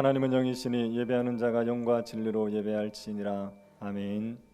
하나님은 영이시니 예배하는 자가 영과 진리로 예배할지니라. 아멘.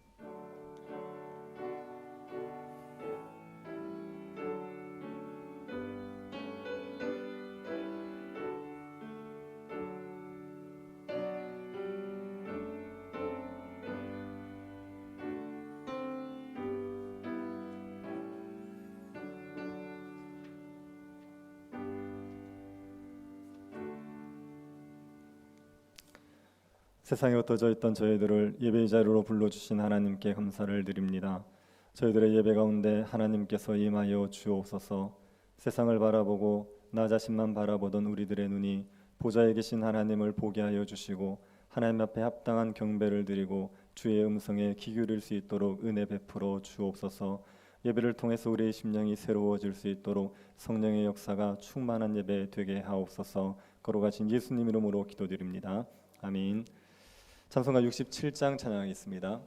세상에 흩어져 있던 저희들을 예배의 자리로 불러주신 하나님께 감사를 드립니다. 저희들의 예배 가운데 하나님께서 임하여 주옵소서. 세상을 바라보고 나 자신만 바라보던 우리들의 눈이 보좌에 계신 하나님을 보게 하여 주시고 하나님 앞에 합당한 경배를 드리고 주의 음성에 귀 기울일 수 있도록 은혜 베풀어 주옵소서. 예배를 통해서 우리의 심령이 새로워질 수 있도록 성령의 역사가 충만한 예배 되게 하옵소서. 거룩하신 예수님 이름으로 기도드립니다. 아멘. 찬송가 67장 찬양하겠습니다.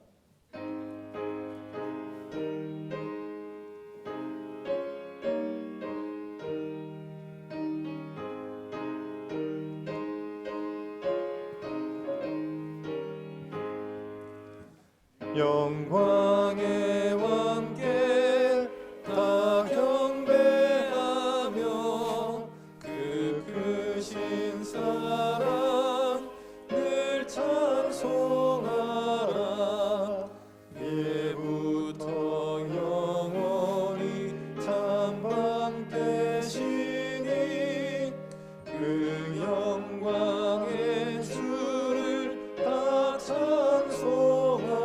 영광의 왕께 다 경배하며 그 크신 사랑 늘 찬송하라. 예부터 영원히 참방되시니 그 영광의 주를 다 찬송하라.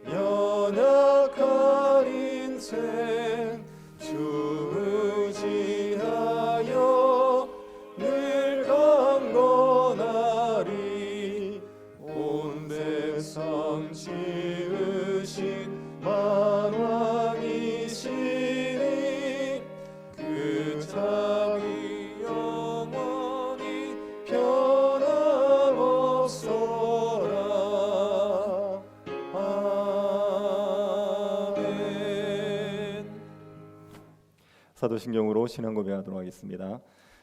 연약한 인생 주 의지하여 늘 강건하리. 온 백성 지으신 만왕이시니 그 자기 영원히 변함없소라. 사도신경으로 신앙 고백하도록 하겠습니다.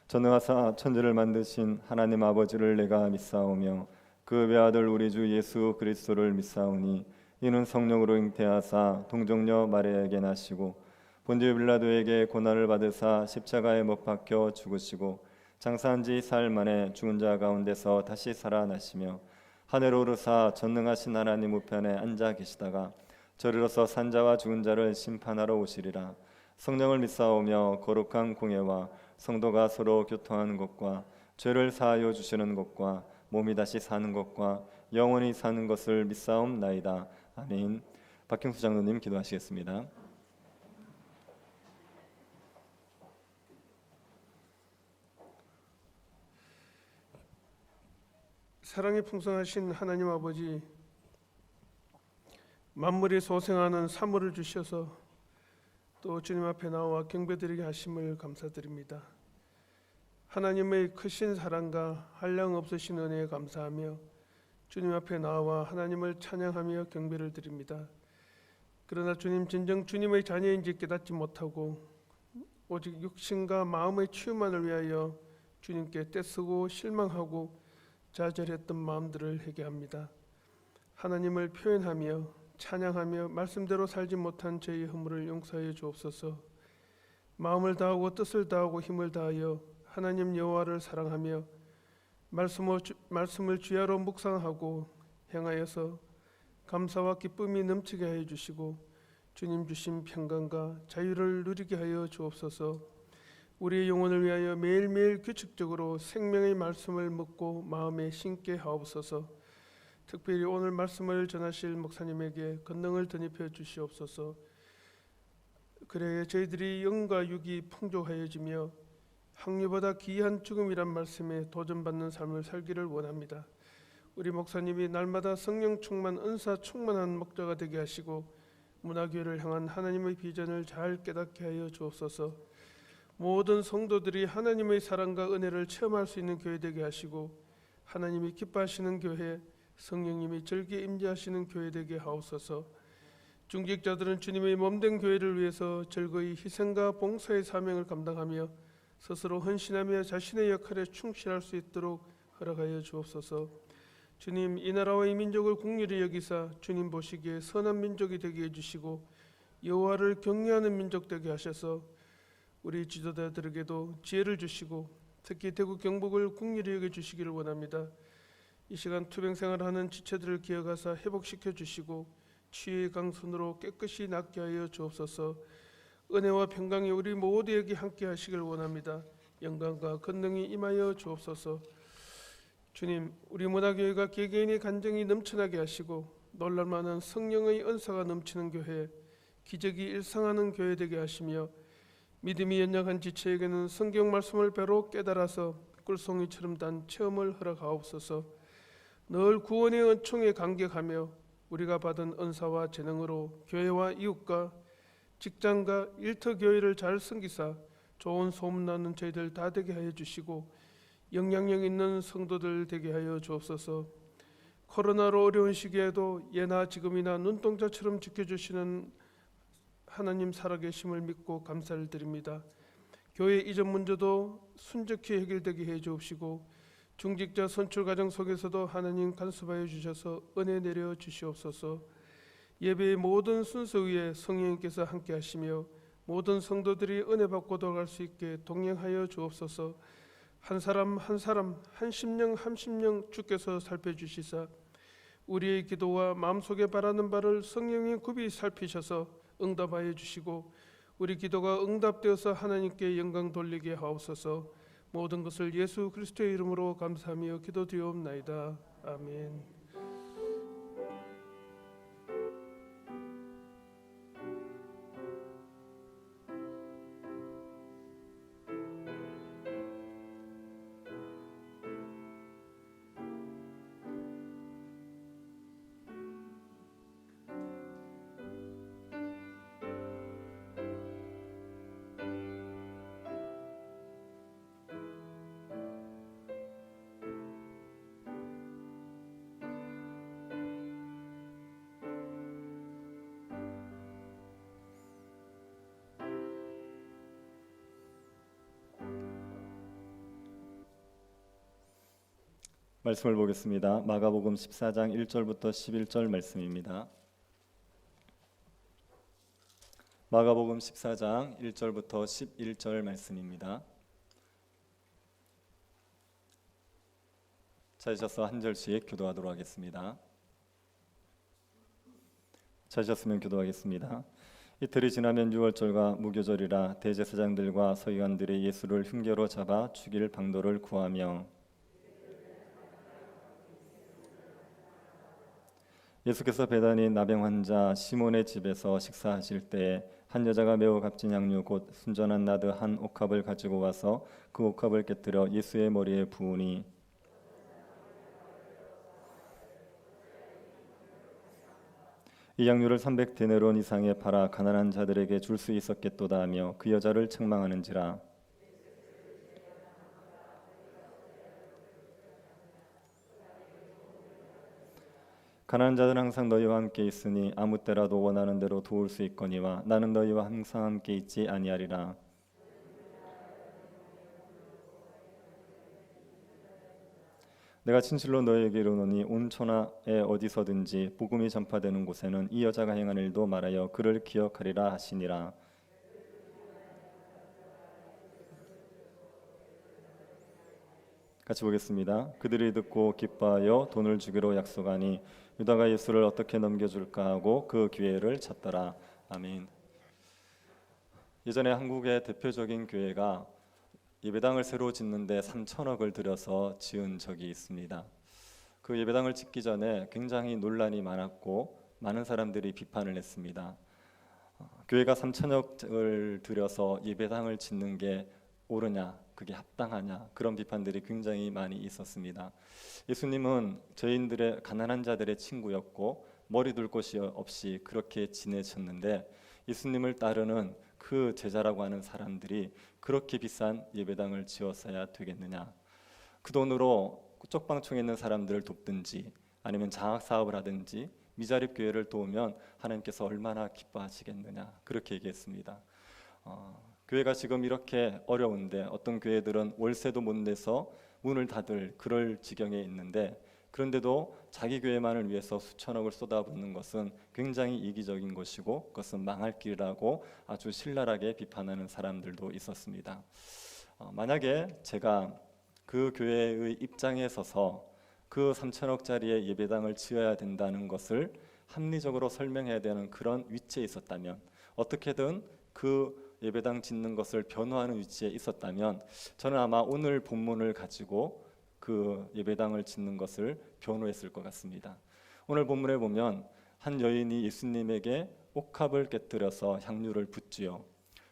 전능하사 천지를 만드신 하나님 아버지를 내가 믿사오며 그 외아들 우리 주 예수 그리스도를 믿사오니 이는 성령으로 잉태하사 동정녀 마리아에게 나시고 본디오 빌라도에게 고난을 받으사 십자가에 못 박혀 죽으시고 장사한 지 사흘 만에 죽은 자 가운데서 다시 살아나시며 하늘로 오르사 전능하신 하나님 우편에 앉아 계시다가 저리로서 산자와 죽은 자를 심판하러 오시리라. 성령을 믿사오며 거룩한 공예와 성도가 서로 교통하는 것과 죄를 사하여 주시는 것과 몸이 다시 사는 것과 영원히 사는 것을 믿사옵나이다. 아멘. 박형수 장로님 기도하시겠습니다. 사랑이 풍성하신 하나님 아버지, 만물이 소생하는 사물을 주셔서 또 주님 앞에 나와 경배드리게 하심을 감사드립니다. 하나님의 크신 사랑과 한량 없으신 은혜에 감사하며 주님 앞에 나와 하나님을 찬양하며 경배를 드립니다. 그러나 주님, 진정 주님의 자녀인지 깨닫지 못하고 오직 육신과 마음의 치유만을 위하여 주님께 떼쓰고 실망하고 좌절했던 마음들을 회개합니다. 하나님을 표현하며 찬양하며 말씀대로 살지 못한 저희 허물을 용서하여 주옵소서. 마음을 다하고 뜻을 다하고 힘을 다하여 하나님 여호와를 사랑하며 말씀을 주야로 묵상하고 행하여서 감사와 기쁨이 넘치게 하여 주시고 주님 주신 평강과 자유를 누리게 하여 주옵소서. 우리의 영혼을 위하여 매일매일 규칙적으로 생명의 말씀을 먹고 마음에 심게 하옵소서. 특별히 오늘 말씀을 전하실 목사님에게 권능을 덧입혀 주시옵소서. 그래야 저희들이 영과 육이 풍족하여지며 항류보다 귀한 죽음이란 말씀에 도전받는 삶을 살기를 원합니다. 우리 목사님이 날마다 성령 충만, 은사 충만한 목자가 되게 하시고 문화교회를 향한 하나님의 비전을 잘 깨닫게 하여 주옵소서. 모든 성도들이 하나님의 사랑과 은혜를 체험할 수 있는 교회 되게 하시고 하나님이 기뻐하시는 교회, 성령님이 절기 임재하시는 교회 되게 하옵소서. 중직자들은 주님의 몸된 교회를 위해서 즐거이 희생과 봉사의 사명을 감당하며 스스로 헌신하며 자신의 역할에 충실할 수 있도록 허락하여 주옵소서. 주님, 이 나라와 이 민족을 긍휼히 여기사 주님 보시기에 선한 민족이 되게 해주시고 여호와를 경외하는 민족 되게 하셔서 우리 지도자들에게도 지혜를 주시고 특히 대구 경북을 긍휼히 여겨주시기를 원합니다. 이 시간 투병생활하는 지체들을 기억하사 회복시켜 주시고 치유의 강선으로 깨끗이 낫게 하여 주옵소서. 은혜와 평강이 우리 모두에게 함께 하시길 원합니다. 영광과 권능이 임하여 주옵소서. 주님, 우리 문화교회가 개개인의 간증이 넘쳐나게 하시고 놀랄만한 성령의 은사가 넘치는 교회, 기적이 일상하는 교회 되게 하시며 믿음이 연약한 지체에게는 성경 말씀을 배로 깨달아서 꿀송이처럼 단 체험을 허락하옵소서. 늘 구원의 은총에 감격하며 우리가 받은 은사와 재능으로 교회와 이웃과 직장과 일터 교회를 잘 섬기사 좋은 소문나는 저희들 다 되게 하여 주시고 영향력 있는 성도들 되게 하여 주옵소서. 코로나로 어려운 시기에도 예나 지금이나 눈동자처럼 지켜주시는 하나님 살아계심을 믿고 감사를 드립니다. 교회 이전 문제도 순적히 해결되게 해 주옵시고 중직자 선출 과정 속에서도 하나님 간섭하여 주셔서 은혜 내려 주시옵소서. 예배의 모든 순서 위에 성령님께서 함께 하시며 모든 성도들이 은혜 받고 돌아갈 수 있게 동행하여 주옵소서. 한 사람 한 사람 한 심령 한 심령 주께서 살펴주시사 우리의 기도와 마음속에 바라는 바를 성령이 굽이 살피셔서 응답하여 주시고 우리 기도가 응답되어서 하나님께 영광 돌리게 하옵소서. 모든 것을 예수 그리스도의 이름으로 감사하며 기도드리옵나이다. 아멘. 말씀을 보겠습니다. 마가복음 14장 1절부터 11절 말씀입니다. 마가복음 14장 1절부터 11절 말씀입니다. 찾으셔서 한 절씩 교도하도록 하겠습니다. 찾으셨으면 교도하겠습니다. 이틀이 지나면 유월절과 무교절이라 대제사장들과 서기관들이 예수를 흉계로 잡아 죽일 방도를 구하며 예수께서 베다니 나병 환자 시몬의 집에서 식사하실 때 한 여자가 매우 값진 향유 곧 순전한 나드 한 옥합을 가지고 와서 그 옥합을 깨뜨려 예수의 머리에 부으니 이 향유를 300데나리온 이상에 팔아 가난한 자들에게 줄 수 있었겠도다 하며 그 여자를 책망하는지라. 가난한 자들은 항상 너희와 함께 있으니 아무 때라도 원하는 대로 도울 수 있거니와 나는 너희와 항상 함께 있지 아니하리라. 내가 진실로 너희에게 이르노니 온 천하에 어디서든지 복음이 전파되는 곳에는 이 여자가 행한 일도 말하여 그를 기억하리라 하시니라. 같이 보겠습니다. 그들이 듣고 기뻐하여 돈을 주기로 약속하니 유다가 예수를 어떻게 넘겨줄까 하고 그 기회를 찾더라. 아멘. 예전에 한국의 대표적인 교회가 예배당을 새로 짓는데 3천억을 들여서 지은 적이 있습니다. 그 예배당을 짓기 전에 굉장히 논란이 많았고 많은 사람들이 비판을 했습니다. 교회가 3천억을 들여서 예배당을 짓는 게 옳으냐, 그게 합당하냐, 그런 비판들이 굉장히 많이 있었습니다. 예수님은 저희들의 가난한 자들의 친구였고 머리 둘 곳이 없이 그렇게 지내셨는데 예수님을 따르는 그 제자라고 하는 사람들이 그렇게 비싼 예배당을 지었어야 되겠느냐, 그 돈으로 쪽방촌에 있는 사람들을 돕든지 아니면 장학 사업을 하든지 미자립 교회를 도우면 하나님께서 얼마나 기뻐하시겠느냐, 그렇게 얘기했습니다. 교회가 지금 이렇게 어려운데 어떤 교회들은 월세도 못 내서 문을 닫을 그럴 지경에 있는데, 그런데도 자기 교회만을 위해서 수천억을 쏟아붓는 것은 굉장히 이기적인 것이고 그것은 망할 길이라고 아주 신랄하게 비판하는 사람들도 있었습니다. 만약에 제가 그 교회의 입장에 서서 그 3천억짜리의 예배당을 지어야 된다는 것을 합리적으로 설명해야 되는 그런 위치에 있었다면, 어떻게든 그 예배당 짓는 것을 변호하는 위치에 있었다면 저는 아마 오늘 본문을 가지고 그 예배당을 짓는 것을 변호했을 것 같습니다. 오늘 본문에 보면 한 여인이 예수님에게 옥합을 깨뜨려서 향유를 붓지요.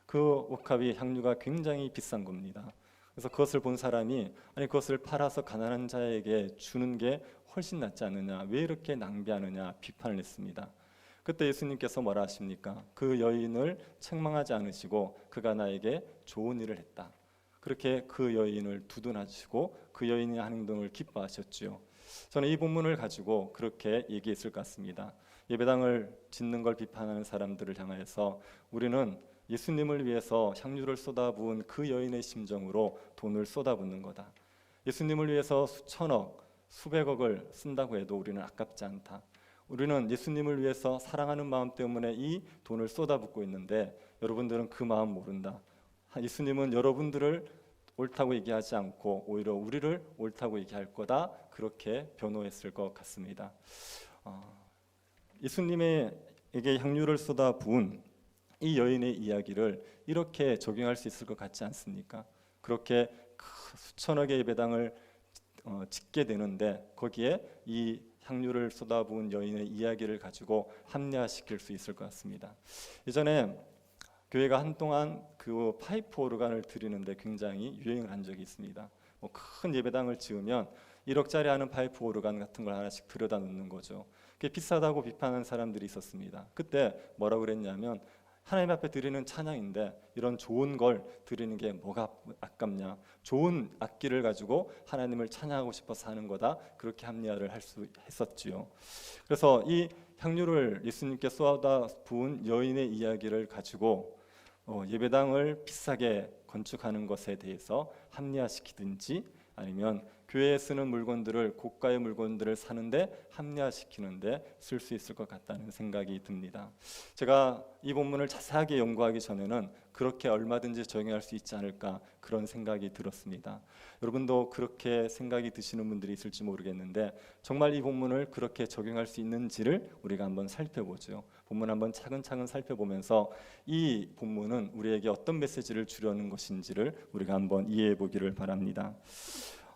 그 옥합이 향유가 굉장히 비싼 겁니다. 그래서 그것을 본 사람이 아니 그것을 팔아서 가난한 자에게 주는 게 훨씬 낫지 않느냐, 왜 이렇게 낭비하느냐 비판을 했습니다. 그때 예수님께서 뭐라 하십니까? 그 여인을 책망하지 않으시고 그가 나에게 좋은 일을 했다, 그렇게 그 여인을 두둔하시고 그 여인의 행동을 기뻐하셨지요. 저는 이 본문을 가지고 그렇게 얘기했을 것 같습니다. 예배당을 짓는 걸 비판하는 사람들을 향해서 우리는 예수님을 위해서 향유를 쏟아부은 그 여인의 심정으로 돈을 쏟아붓는 거다. 예수님을 위해서 수천억, 수백억을 쓴다고 해도 우리는 아깝지 않다. 우리는 예수님을 위해서 사랑하는 마음 때문에 이 돈을 쏟아붓고 있는데 여러분들은 그 마음 모른다. 예수님은 여러분들을 옳다고 얘기하지 않고 오히려 우리를 옳다고 얘기할 거다, 그렇게 변호했을 것 같습니다. 예수님에게 향유를 쏟아 부은 이 여인의 이야기를 이렇게 적용할 수 있을 것 같지 않습니까? 그렇게 수천억의 예배당을 짓게 되는데 거기에 이 향유를 쏟아부은 여인의 이야기를 가지고 합리화시킬 수 있을 것 같습니다. 예전에 교회가 한동안 그 파이프 오르간을 드리는데 굉장히 유행을 한 적이 있습니다. 큰 예배당을 지으면 1억짜리 하는 파이프 오르간 같은 걸 하나씩 들여다 놓는 거죠. 그게 비싸다고 비판하는 사람들이 있었습니다. 그때 뭐라고 그랬냐면 하나님 앞에 드리는 찬양인데 이런 좋은 걸 드리는 게 뭐가 아깝냐, 좋은 악기를 가지고 하나님을 찬양하고 싶어서 하는 거다, 그렇게 합리화를 할 수 했었지요. 그래서 이 향유를 예수님께 쏟아 부은 여인의 이야기를 가지고 예배당을 비싸게 건축하는 것에 대해서 합리화시키든지 아니면 교회에 쓰는 물건들을, 고가의 물건들을 사는데 합리화시키는데 쓸 수 있을 것 같다는 생각이 듭니다. 제가 이 본문을 자세하게 연구하기 전에는 그렇게 얼마든지 적용할 수 있지 않을까, 그런 생각이 들었습니다. 여러분도 그렇게 생각이 드시는 분들이 있을지 모르겠는데 정말 이 본문을 그렇게 적용할 수 있는지를 우리가 한번 살펴보죠. 본문 한번 차근차근 살펴보면서 이 본문은 우리에게 어떤 메시지를 주려는 것인지를 우리가 한번 이해해 보기를 바랍니다.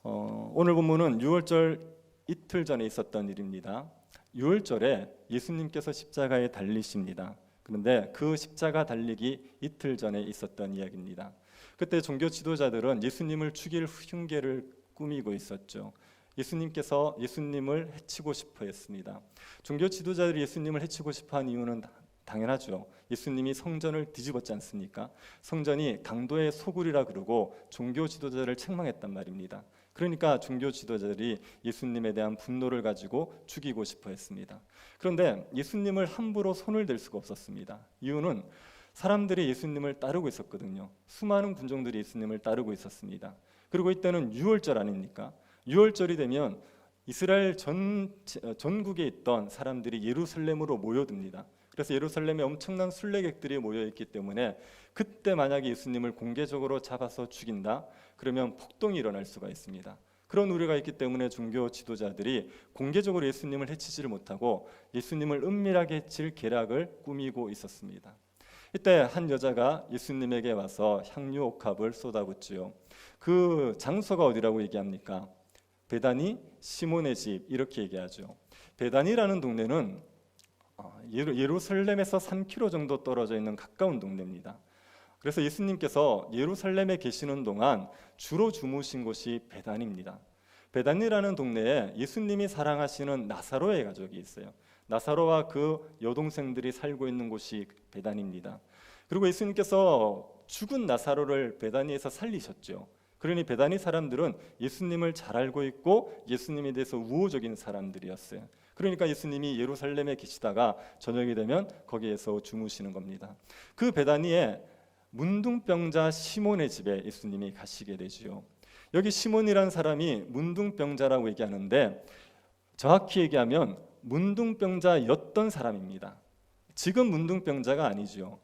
오늘 본문은 유월절 이틀 전에 있었던 일입니다. 유월절에 예수님께서 십자가에 달리십니다. 그런데 그 십자가 달리기 이틀 전에 있었던 이야기입니다. 그때 종교 지도자들은 예수님을 죽일 흉계를 꾸미고 있었죠. 예수님께서 예수님을 해치고 싶어 했습니다. 종교 지도자들이 예수님을 해치고 싶어 한 이유는 당연하죠. 예수님이 성전을 뒤집었지 않습니까? 성전이 강도의 소굴이라 그러고 종교 지도자를 책망했단 말입니다. 그러니까 종교 지도자들이 예수님에 대한 분노를 가지고 죽이고 싶어 했습니다. 그런데 예수님을 함부로 손을 댈 수가 없었습니다. 이유는 사람들이 예수님을 따르고 있었거든요. 수많은 군종들이 예수님을 따르고 있었습니다. 그리고 이때는 유월절 아닙니까? 유월절이 되면 이스라엘 전국에 있던 사람들이 예루살렘으로 모여듭니다. 그래서 예루살렘에 엄청난 순례객들이 모여 있기 때문에 그때 만약에 예수님을 공개적으로 잡아서 죽인다, 그러면 폭동이 일어날 수가 있습니다. 그런 우려가 있기 때문에 종교 지도자들이 공개적으로 예수님을 해치지를 못하고 예수님을 은밀하게 해칠 계략을 꾸미고 있었습니다. 이때 한 여자가 예수님에게 와서 향유 옥합을 쏟아붓지요. 그 장소가 어디라고 얘기합니까? 베다니 시몬의 집, 이렇게 얘기하죠. 베다니라는 동네는 예루살렘에서 3km 정도 떨어져 있는 가까운 동네입니다. 그래서 예수님께서 예루살렘에 계시는 동안 주로 주무신 곳이 베다니입니다. 베다니라는 동네에 예수님이 사랑하시는 나사로의 가족이 있어요. 나사로와 그 여동생들이 살고 있는 곳이 베다니입니다. 그리고 예수님께서 죽은 나사로를 베다니에서 살리셨죠. 그러니 베다니 사람들은 예수님을 잘 알고 있고 예수님에 대해서 우호적인 사람들이었어요. 그러니까 예수님이 예루살렘에 계시다가 저녁이 되면 거기에서 주무시는 겁니다. 그 베다니에 문둥병자 시몬의 집에 예수님이 가시게 되지요. 여기 시몬이라는 사람이 문둥병자라고 얘기하는데 정확히 얘기하면 문둥병자였던 사람입니다. 지금 문둥병자가 아니죠.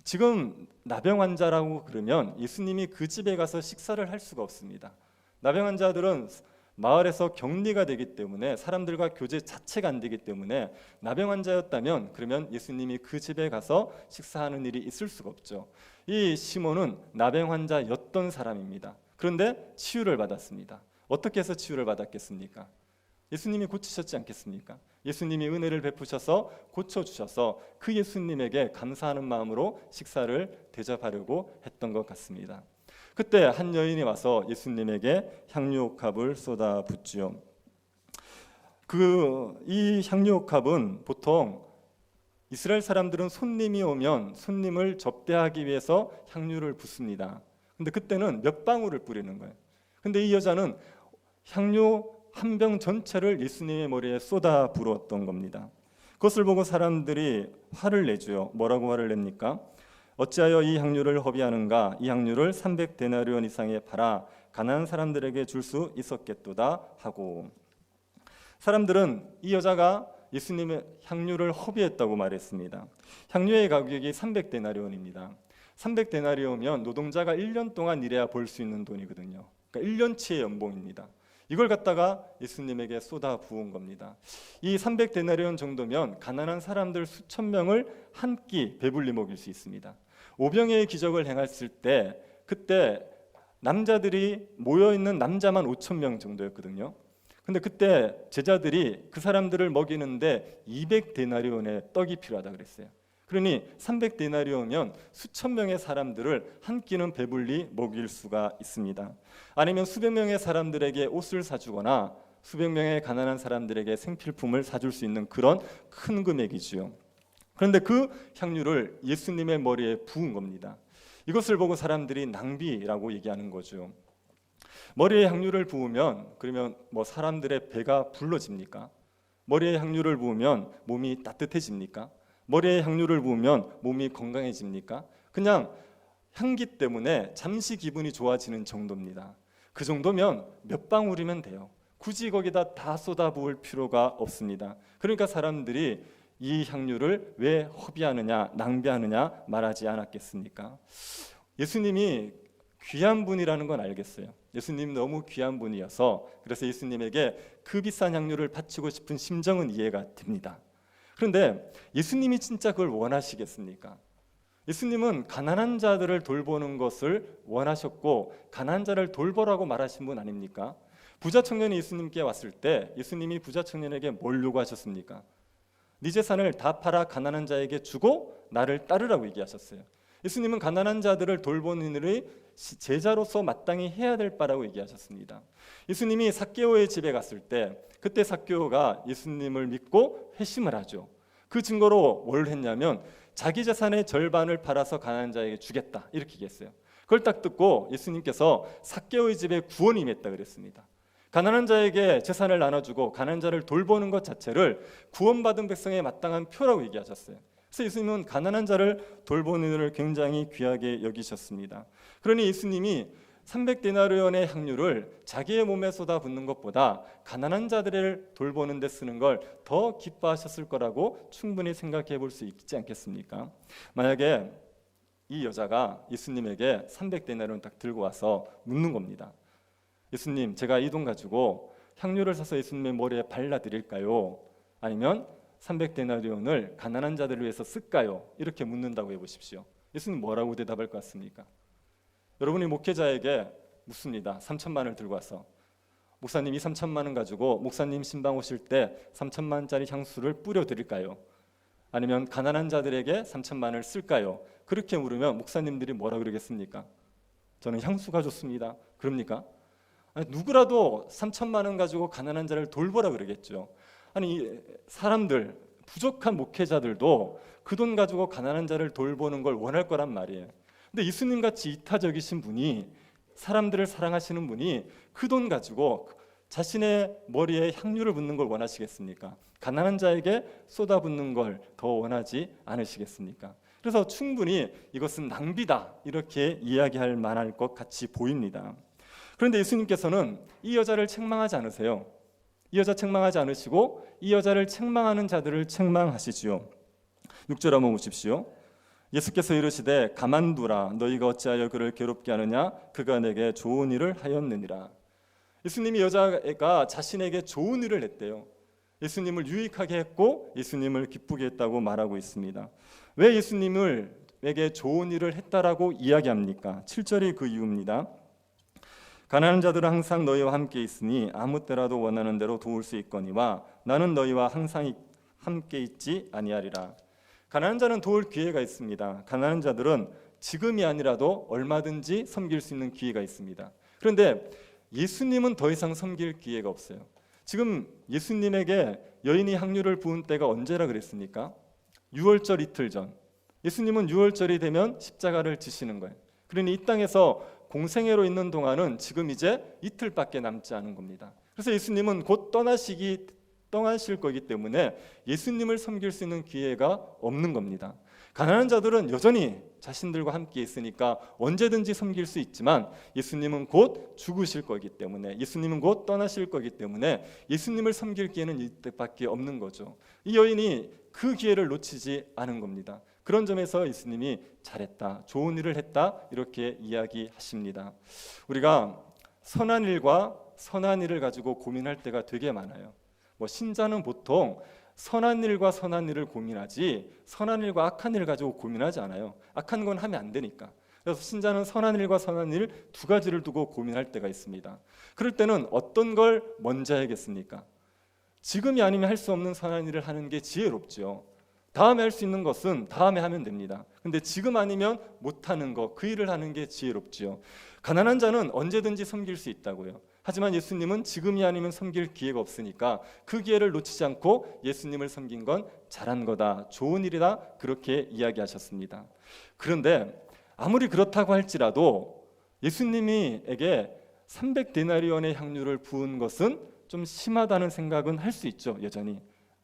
지금 나병 환자라고 그러면 예수님이 그 집에 가서 식사를 할 수가 없습니다. 나병 환자들은 마을에서 격리가 되기 때문에 사람들과 교제 자체가 안 되기 때문에 나병 환자였다면 그러면 예수님이 그 집에 가서 식사하는 일이 있을 수가 없죠. 이 시몬은 나병 환자였던 사람입니다. 그런데 치유를 받았습니다. 어떻게 해서 치유를 받았겠습니까? 예수님이 고치셨지 않겠습니까? 예수님이 은혜를 베푸셔서 고쳐주셔서 그 예수님에게 감사하는 마음으로 식사를 대접하려고 했던 것 같습니다. 그때 한 여인이 와서 예수님에게 향유옥합을 쏟아붓지요. 이 향유옥합은 보통 이스라엘 사람들은 손님이 오면 손님을 접대하기 위해서 향유를 붓습니다. 근데 그때는 몇 방울을 뿌리는 거예요. 근데 이 여자는 향유 한 병 전체를 예수님의 머리에 쏟아 부었던 겁니다. 그것을 보고 사람들이 화를 내죠. 뭐라고 화를 냅니까? 어찌하여 이 향유를 허비하는가? 이 향유를 300데나리온 이상에 팔아 가난한 사람들에게 줄 수 있었겠도다 하고, 사람들은 이 여자가 예수님의 향유를 허비했다고 말했습니다. 향유의 가격이 300데나리온입니다. 300데나리온이면 노동자가 1년 동안 일해야 벌 수 있는 돈이거든요. 그러니까 1년치의 연봉입니다. 이걸 갖다가 예수님에게 쏟아 부은 겁니다. 이 300데나리온 정도면 가난한 사람들 수천 명을 한 끼 배불리 먹일 수 있습니다. 오병이의 기적을 행했을 때 그때 남자들이 모여있는 남자만 5천 명 정도였거든요. 근데 그때 제자들이 그 사람들을 먹이는데 200데나리온의 떡이 필요하다 그랬어요. 그러니 300데나리온이면 수천 명의 사람들을 한 끼는 배불리 먹일 수가 있습니다. 아니면 수백 명의 사람들에게 옷을 사주거나 수백 명의 가난한 사람들에게 생필품을 사줄 수 있는 그런 큰 금액이지요. 그런데 그 향유를 예수님의 머리에 부은 겁니다. 이것을 보고 사람들이 낭비라고 얘기하는 거죠. 머리에 향유를 부으면 그러면 뭐 사람들의 배가 불러집니까? 머리에 향유를 부으면 몸이 따뜻해집니까? 머리에 향유를 부으면 몸이 건강해집니까? 그냥 향기 때문에 잠시 기분이 좋아지는 정도입니다. 그 정도면 몇 방울이면 돼요. 굳이 거기다 다 쏟아부을 필요가 없습니다. 그러니까 사람들이 이 향유를 왜 허비하느냐, 낭비하느냐 말하지 않았겠습니까? 예수님이 귀한 분이라는 건 알겠어요. 예수님 너무 귀한 분이어서 그래서 예수님에게 그 비싼 향유를 바치고 싶은 심정은 이해가 됩니다. 그런데 예수님이 진짜 그걸 원하시겠습니까? 예수님은 가난한 자들을 돌보는 것을 원하셨고 가난한 자를 돌보라고 말하신 분 아닙니까? 부자 청년이 예수님께 왔을 때 예수님이 부자 청년에게 뭘 요구하셨습니까? 네 재산을 다 팔아 가난한 자에게 주고 나를 따르라고 얘기하셨어요. 예수님은 가난한 자들을 돌보는 일을 제자로서 마땅히 해야 될 바라고 얘기하셨습니다. 예수님이 삭개오의 집에 갔을 때 그때 삭개오가 예수님을 믿고 회심을 하죠. 그 증거로 뭘 했냐면 자기 재산의 절반을 팔아서 가난한 자에게 주겠다 이렇게 얘기했어요. 그걸 딱 듣고 예수님께서 삭개오의 집에 구원이 임했다 그랬습니다. 가난한 자에게 재산을 나눠주고 가난한 자를 돌보는 것 자체를 구원받은 백성의 마땅한 표라고 얘기하셨어요. 그래서 예수님은 가난한 자를 돌보는 일을 굉장히 귀하게 여기셨습니다. 그러니 예수님이 300데나리온의 향유를 자기의 몸에 쏟아붓는 것보다 가난한 자들을 돌보는 데 쓰는 걸 더 기뻐하셨을 거라고 충분히 생각해 볼 수 있지 않겠습니까? 만약에 이 여자가 예수님에게 300데나리온 딱 들고 와서 묻는 겁니다. 예수님, 제가 이 돈 가지고 향유를 사서 예수님의 머리에 발라드릴까요? 아니면 300데나리온을 가난한 자들을 위해서 쓸까요? 이렇게 묻는다고 해보십시오. 예수님 뭐라고 대답할 것 같습니까? 여러분이 목회자에게 묻습니다. 3천만 원을 들고 와서, 목사님 이 3천만 원 가지고 목사님 신방 오실 때 3천만 원짜리 향수를 뿌려드릴까요? 아니면 가난한 자들에게 3천만 원을 쓸까요? 그렇게 물으면 목사님들이 뭐라 그러겠습니까? 저는 향수가 좋습니다. 그럽니까? 아니, 누구라도 3천만 원 가지고 가난한 자를 돌보라 그러겠죠. 아니, 사람들, 부족한 목회자들도 그 돈 가지고 가난한 자를 돌보는 걸 원할 거란 말이에요. 근데 예수님 같이 이타적이신 분이, 사람들을 사랑하시는 분이 그 돈 가지고 자신의 머리에 향유를 붓는 걸 원하시겠습니까? 가난한 자에게 쏟아붓는 걸 더 원하지 않으시겠습니까? 그래서 충분히 이것은 낭비다 이렇게 이야기할 만할 것 같이 보입니다. 그런데 예수님께서는 이 여자를 책망하지 않으세요. 이 여자 책망하지 않으시고 이 여자를 책망하는 자들을 책망하시지요. 6절 한번 보십시오. 예수께서 이르시되 가만두라, 너희가 어찌하여 그를 괴롭게 하느냐, 그가 내게 좋은 일을 하였느니라. 예수님이 여자가 자신에게 좋은 일을 했대요. 예수님을 유익하게 했고 예수님을 기쁘게 했다고 말하고 있습니다. 왜 예수님에게 좋은 일을 했다라고 이야기합니까? 7절이 그 이유입니다. 가난한 자들은 항상 너희와 함께 있으니 아무 때라도 원하는 대로 도울 수 있거니와 나는 너희와 항상 함께 있지 아니하리라. 가난한 자는 도울 기회가 있습니다. 가난한 자들은 지금이 아니라도 얼마든지 섬길 수 있는 기회가 있습니다. 그런데 예수님은 더 이상 섬길 기회가 없어요. 지금 예수님에게 여인이 향유를 부은 때가 언제라 그랬습니까? 유월절 이틀 전. 예수님은 유월절이 되면 십자가를 지시는 거예요. 그러니 이 땅에서 공생애로 있는 동안은 지금 이제 이틀밖에 남지 않은 겁니다. 그래서 예수님은 곧 떠나실 거기 때문에 예수님을 섬길 수 있는 기회가 없는 겁니다. 가난한 자들은 여전히 자신들과 함께 있으니까 언제든지 섬길 수 있지만 예수님은 곧 죽으실 거기 때문에, 예수님은 곧 떠나실 거기 때문에 예수님을 섬길 기회는 이때밖에 없는 거죠. 이 여인이 그 기회를 놓치지 않은 겁니다. 그런 점에서 예수님이 잘했다, 좋은 일을 했다 이렇게 이야기하십니다. 우리가 선한 일과 선한 일을 가지고 고민할 때가 되게 많아요. 신자는 보통 선한 일과 선한 일을 고민하지 선한 일과 악한 일을 가지고 고민하지 않아요. 악한 건 하면 안 되니까. 그래서 신자는 선한 일과 선한 일 두 가지를 두고 고민할 때가 있습니다. 그럴 때는 어떤 걸 먼저 해야겠습니까? 지금이 아니면 할 수 없는 선한 일을 하는 게 지혜롭죠. 다음에 할 수 있는 것은 다음에 하면 됩니다. 근데 지금 아니면 못하는 거, 그 일을 하는 게 지혜롭지요. 가난한 자는 언제든지 섬길 수 있다고요. 하지만 예수님은 지금이 아니면 섬길 기회가 없으니까 그 기회를 놓치지 않고 예수님을 섬긴 건 잘한 거다, 좋은 일이다 그렇게 이야기하셨습니다. 그런데 아무리 그렇다고 할지라도 예수님에게 300데나리온의 향유를 부은 것은 좀 심하다는 생각은 할 수 있죠. 여전히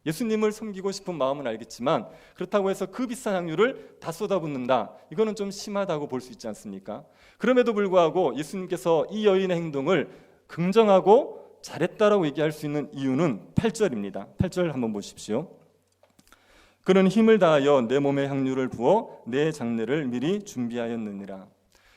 예수님을 섬기고 싶은 마음은 알겠지만 그렇다고 해서 그 비싼 향유를 다 쏟아붓는다, 이거는 좀 심하다고 볼 수 있지 않습니까? 그럼에도 불구하고 예수님께서 이 여인의 행동을 긍정하고 잘했다라고 얘기할 수 있는 이유는 8절입니다. 8절 한번 보십시오. 그는 힘을 다하여 내 몸에 향유를 부어 내 장례를 미리 준비하였느니라.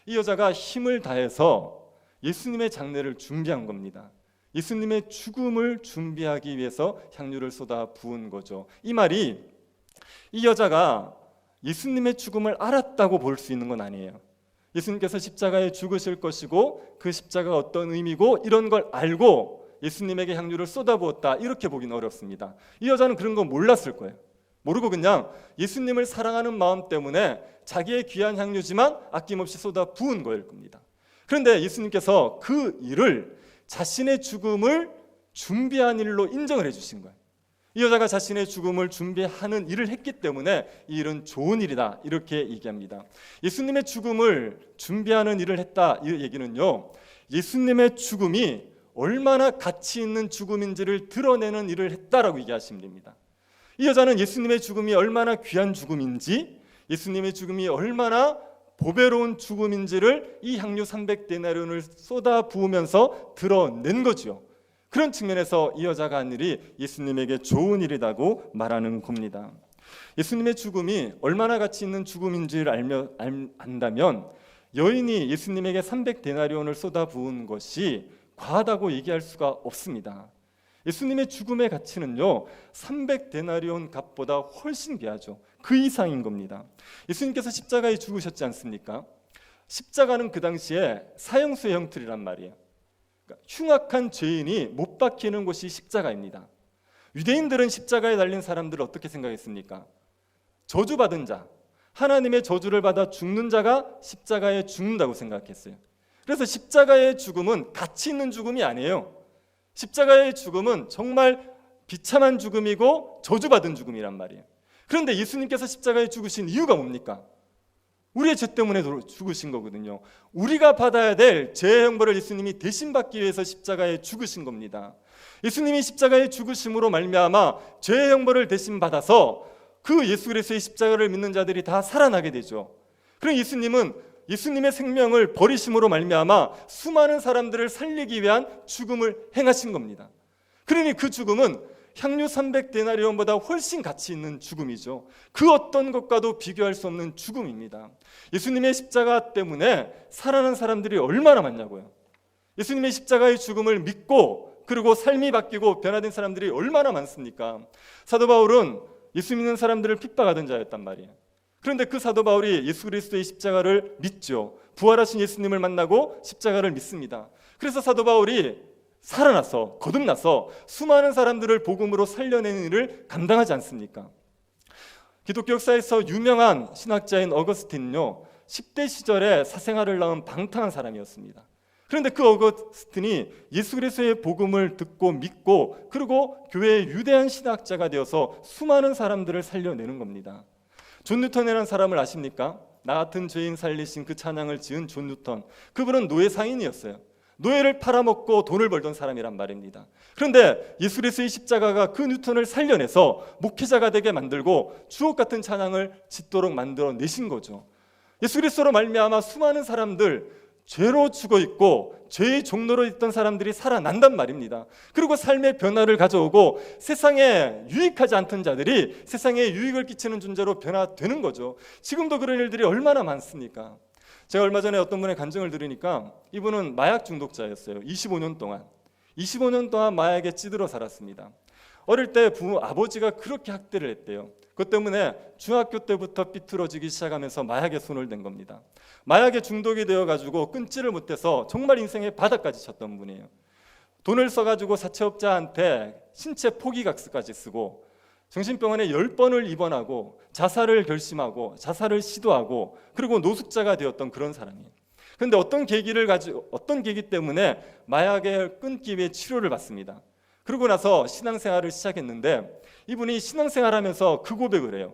이 여자가 힘을 다해서 예수님의 장례를 준비한 겁니다. 예수님의 죽음을 준비하기 위해서 향유를 쏟아 부은 거죠. 이 말이 이 여자가 예수님의 죽음을 알았다고 볼 수 있는 건 아니에요. 예수님께서 십자가에 죽으실 것이고 그 십자가가 어떤 의미고 이런 걸 알고 예수님에게 향유를 쏟아부었다 이렇게 보기는 어렵습니다. 이 여자는 그런 거 몰랐을 거예요. 모르고 그냥 예수님을 사랑하는 마음 때문에 자기의 귀한 향유지만 아낌없이 쏟아 부은 거일 겁니다. 그런데 예수님께서 그 일을 자신의 죽음을 준비한 일로 인정을 해주신 거예요. 이 여자가 자신의 죽음을 준비하는 일을 했기 때문에 이 일은 좋은 일이다 이렇게 얘기합니다. 예수님의 죽음을 준비하는 일을 했다 이 얘기는요, 예수님의 죽음이 얼마나 가치 있는 죽음인지를 드러내는 일을 했다라고 얘기하시면 됩니다. 이 여자는 예수님의 죽음이 얼마나 귀한 죽음인지, 예수님의 죽음이 얼마나 보배로운 죽음인지를 이 향유 300데나리온을 쏟아 부으면서 드러낸 거지요. 그런 측면에서 이 여자가 한 일이 예수님에게 좋은 일이라고 말하는 겁니다. 예수님의 죽음이 얼마나 가치 있는 죽음인지를 안다면 여인이 예수님에게 300데나리온을 쏟아 부은 것이 과하다고 얘기할 수가 없습니다. 예수님의 죽음의 가치는요 300데나리온 값보다 훨씬 귀하죠. 그 이상인 겁니다. 예수님께서 십자가에 죽으셨지 않습니까? 십자가는 그 당시에 사형수의 형틀이란 말이에요. 그러니까 흉악한 죄인이 못 박히는 곳이 십자가입니다. 유대인들은 십자가에 달린 사람들을 어떻게 생각했습니까? 저주받은 자, 하나님의 저주를 받아 죽는 자가 십자가에 죽는다고 생각했어요. 그래서 십자가의 죽음은 가치 있는 죽음이 아니에요. 십자가의 죽음은 정말 비참한 죽음이고 저주받은 죽음이란 말이에요. 그런데 예수님께서 십자가에 죽으신 이유가 뭡니까? 우리의 죄 때문에 죽으신 거거든요. 우리가 받아야 될 죄의 형벌을 예수님이 대신 받기 위해서 십자가에 죽으신 겁니다. 예수님이 십자가에 죽으심으로 말미암아 죄의 형벌을 대신 받아서 그 예수 그리스도의 십자가를 믿는 자들이 다 살아나게 되죠. 그럼 예수님은 예수님의 생명을 버리심으로 말미암아 수많은 사람들을 살리기 위한 죽음을 행하신 겁니다. 그러니 그 죽음은 향유 300데나리온보다 훨씬 가치 있는 죽음이죠. 그 어떤 것과도 비교할 수 없는 죽음입니다. 예수님의 십자가 때문에 살아난 사람들이 얼마나 많냐고요. 예수님의 십자가의 죽음을 믿고 그리고 삶이 바뀌고 변화된 사람들이 얼마나 많습니까? 사도 바울은 예수 믿는 사람들을 핍박하던 자였단 말이에요. 그런데 그 사도 바울이 예수 그리스도의 십자가를 믿죠. 부활하신 예수님을 만나고 십자가를 믿습니다. 그래서 사도 바울이 살아나서 거듭나서 수많은 사람들을 복음으로 살려내는 일을 감당하지 않습니까? 기독교 역사에서 유명한 신학자인 어거스틴은요 10대 시절에 사생활을 낳은 방탕한 사람이었습니다. 그런데 그 어거스틴이 예수 그리스도의 복음을 듣고 믿고 그리고 교회의 유대한 신학자가 되어서 수많은 사람들을 살려내는 겁니다. 존 뉴턴이라는 사람을 아십니까? 나 같은 죄인 살리신 그 찬양을 지은 존 뉴턴. 그분은 노예 상인이었어요. 노예를 팔아먹고 돈을 벌던 사람이란 말입니다. 그런데 예수 그리스도의 십자가가 그 뉴턴을 살려내서 목회자가 되게 만들고 주옥 같은 찬양을 짓도록 만들어내신 거죠. 예수 그리스도로 말미암아 수많은 사람들 죄로 죽어 있고 죄의 종로로 있던 사람들이 살아난단 말입니다. 그리고 삶의 변화를 가져오고 세상에 유익하지 않던 자들이 세상에 유익을 끼치는 존재로 변화되는 거죠. 지금도 그런 일들이 얼마나 많습니까? 제가 얼마 전에 어떤 분의 간증을 들으니까 이분은 마약 중독자였어요. 25년 동안 마약에 찌들어 살았습니다. 어릴 때 아버지가 그렇게 학대를 했대요. 그것 때문에 중학교 때부터 삐뚤어지기 시작하면서 마약에 손을 댄 겁니다. 마약에 중독이 되어가지고 끊지를 못해서 정말 인생의 바닥까지 쳤던 분이에요. 돈을 써가지고 사채업자한테 신체 포기각서까지 쓰고 정신병원에 10번을 입원하고 자살을 결심하고 자살을 시도하고 그리고 노숙자가 되었던 그런 사람이에요. 그런데 어떤 계기 때문에 마약을 끊기 위해 치료를 받습니다. 그러고 나서 신앙생활을 시작했는데 이분이 신앙생활하면서 그 고백을 해요.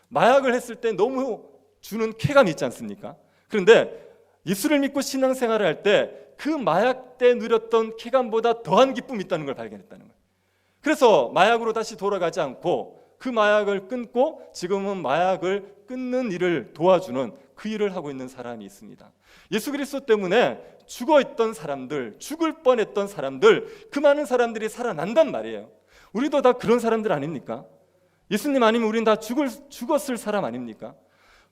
마약을 했을 때 너무 주는 쾌감이 있지 않습니까? 그런데 예수를 믿고 신앙생활을 할 때 그 마약 때 누렸던 쾌감보다 더한 기쁨이 있다는 걸 발견했다는 거예요. 그래서 마약으로 다시 돌아가지 않고 그 마약을 끊고 지금은 마약을 끊는 일을 도와주는 그 일을 하고 있는 사람이 있습니다. 예수 그리스도 때문에 죽어있던 사람들, 죽을 뻔했던 사람들, 그 많은 사람들이 살아난단 말이에요. 우리도 다 그런 사람들 아닙니까? 예수님 아니면 우리는 다 죽었을 사람 아닙니까?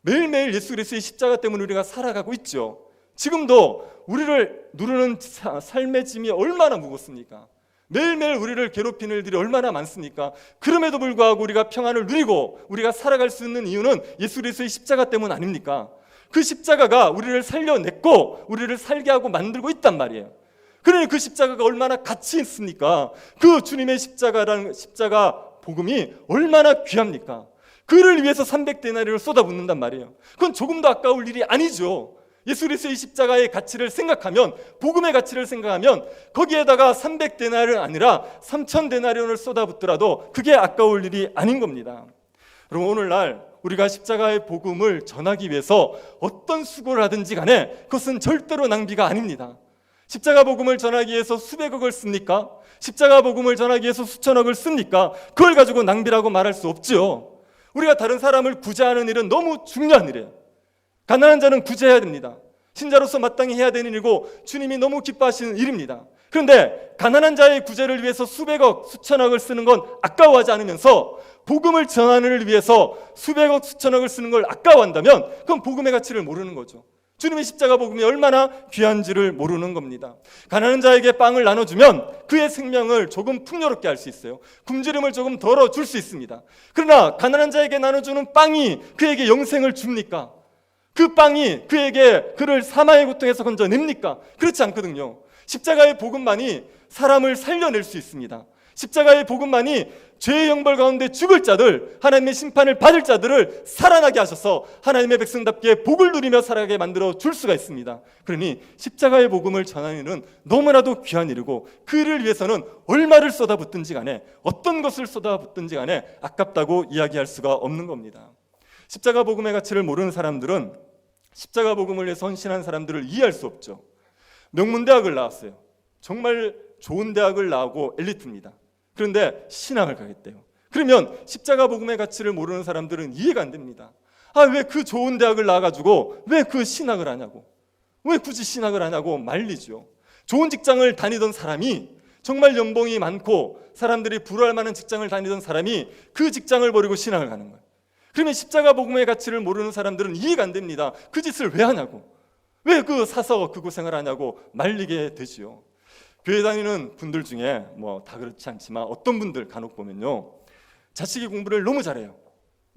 매일매일 예수 그리스도의 십자가 때문에 우리가 살아가고 있죠. 지금도 우리를 누르는 삶의 짐이 얼마나 무겁습니까? 매일매일 우리를 괴롭히는 일들이 얼마나 많습니까? 그럼에도 불구하고 우리가 평안을 누리고 우리가 살아갈 수 있는 이유는 예수 그리스도의 십자가 때문 아닙니까? 그 십자가가 우리를 살려냈고 우리를 살게 하고 만들고 있단 말이에요. 그러니 그 십자가가 얼마나 가치 있습니까? 그 주님의 십자가 복음이 얼마나 귀합니까? 그를 위해서 300데나리온을 쏟아붓는단 말이에요. 그건 조금도 아까울 일이 아니죠. 예수 그리스도의 십자가의 가치를 생각하면, 복음의 가치를 생각하면 거기에다가 300데나리온 아니라 3000데나리온을 쏟아붓더라도 그게 아까울 일이 아닌 겁니다. 여러분, 오늘날 우리가 십자가의 복음을 전하기 위해서 어떤 수고를 하든지 간에 그것은 절대로 낭비가 아닙니다. 십자가 복음을 전하기 위해서 수백억을 씁니까? 십자가 복음을 전하기 위해서 수천억을 씁니까? 그걸 가지고 낭비라고 말할 수 없죠. 우리가 다른 사람을 구제하는 일은 너무 중요한 일이에요. 가난한 자는 구제해야 됩니다. 신자로서 마땅히 해야 되는 일이고 주님이 너무 기뻐하시는 일입니다. 그런데 가난한 자의 구제를 위해서 수백억, 수천억을 쓰는 건 아까워하지 않으면서 복음을 전하는 일을 위해서 수백억, 수천억을 쓰는 걸 아까워한다면 그건 복음의 가치를 모르는 거죠. 주님의 십자가 복음이 얼마나 귀한지를 모르는 겁니다. 가난한 자에게 빵을 나눠주면 그의 생명을 조금 풍요롭게 할 수 있어요. 굶주림을 조금 덜어줄 수 있습니다. 그러나 가난한 자에게 나눠주는 빵이 그에게 영생을 줍니까? 그 빵이 그를 사망의 고통에서 건져냅니까? 그렇지 않거든요. 십자가의 복음만이 사람을 살려낼 수 있습니다. 십자가의 복음만이 죄의 형벌 가운데 죽을 자들, 하나님의 심판을 받을 자들을 살아나게 하셔서 하나님의 백성답게 복을 누리며 살아가게 만들어 줄 수가 있습니다. 그러니 십자가의 복음을 전하는 일은 너무나도 귀한 일이고 그를 위해서는 얼마를 쏟아붓든지 간에 어떤 것을 쏟아붓든지 간에 아깝다고 이야기할 수가 없는 겁니다. 십자가 복음의 가치를 모르는 사람들은 십자가 복음을 위해서 헌신한 사람들을 이해할 수 없죠. 명문대학을 나왔어요. 정말 좋은 대학을 나오고 엘리트입니다. 그런데 신학을 가겠대요. 그러면 십자가 복음의 가치를 모르는 사람들은 이해가 안 됩니다. 왜 그 좋은 대학을 나와가지고 왜 그 신학을 하냐고, 왜 굳이 신학을 하냐고 말리죠. 좋은 직장을 다니던 사람이, 정말 연봉이 많고 사람들이 부러워할 만한 직장을 다니던 사람이 그 직장을 버리고 신학을 가는 거예요. 그러면 십자가 복음의 가치를 모르는 사람들은 이해가 안 됩니다. 그 짓을 왜 하냐고, 왜 사서 그 고생을 하냐고 말리게 되지요. 교회 다니는 분들 중에 다 그렇지 않지만 어떤 분들 간혹 보면요, 자식이 공부를 너무 잘해요.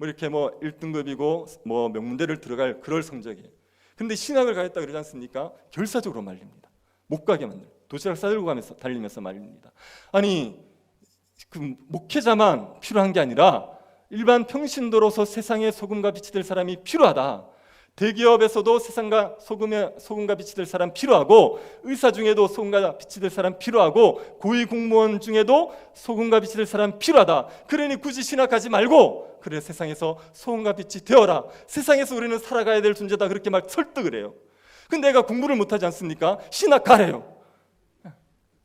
이렇게 1등급이고 명문대를 들어갈 그럴 성적이에요. 근데 신학을 가겠다 그러지 않습니까? 결사적으로 말립니다. 못 가게 만들어요. 도시락 싸들고 가면서 달리면서 말립니다. 아니, 그 목회자만 필요한 게 아니라 일반 평신도로서 세상의 소금과 빛이 될 사람이 필요하다. 대기업에서도 세상과 소금과 빛이 될 사람 필요하고, 의사 중에도 소금과 빛이 될 사람 필요하고, 고위 공무원 중에도 소금과 빛이 될 사람 필요하다. 그러니 굳이 신학하지 말고 그래, 세상에서 소금과 빛이 되어라. 세상에서 우리는 살아가야 될 존재다. 그렇게 막 설득을 해요. 근데 내가 공부를 못하지 않습니까? 신학 가래요.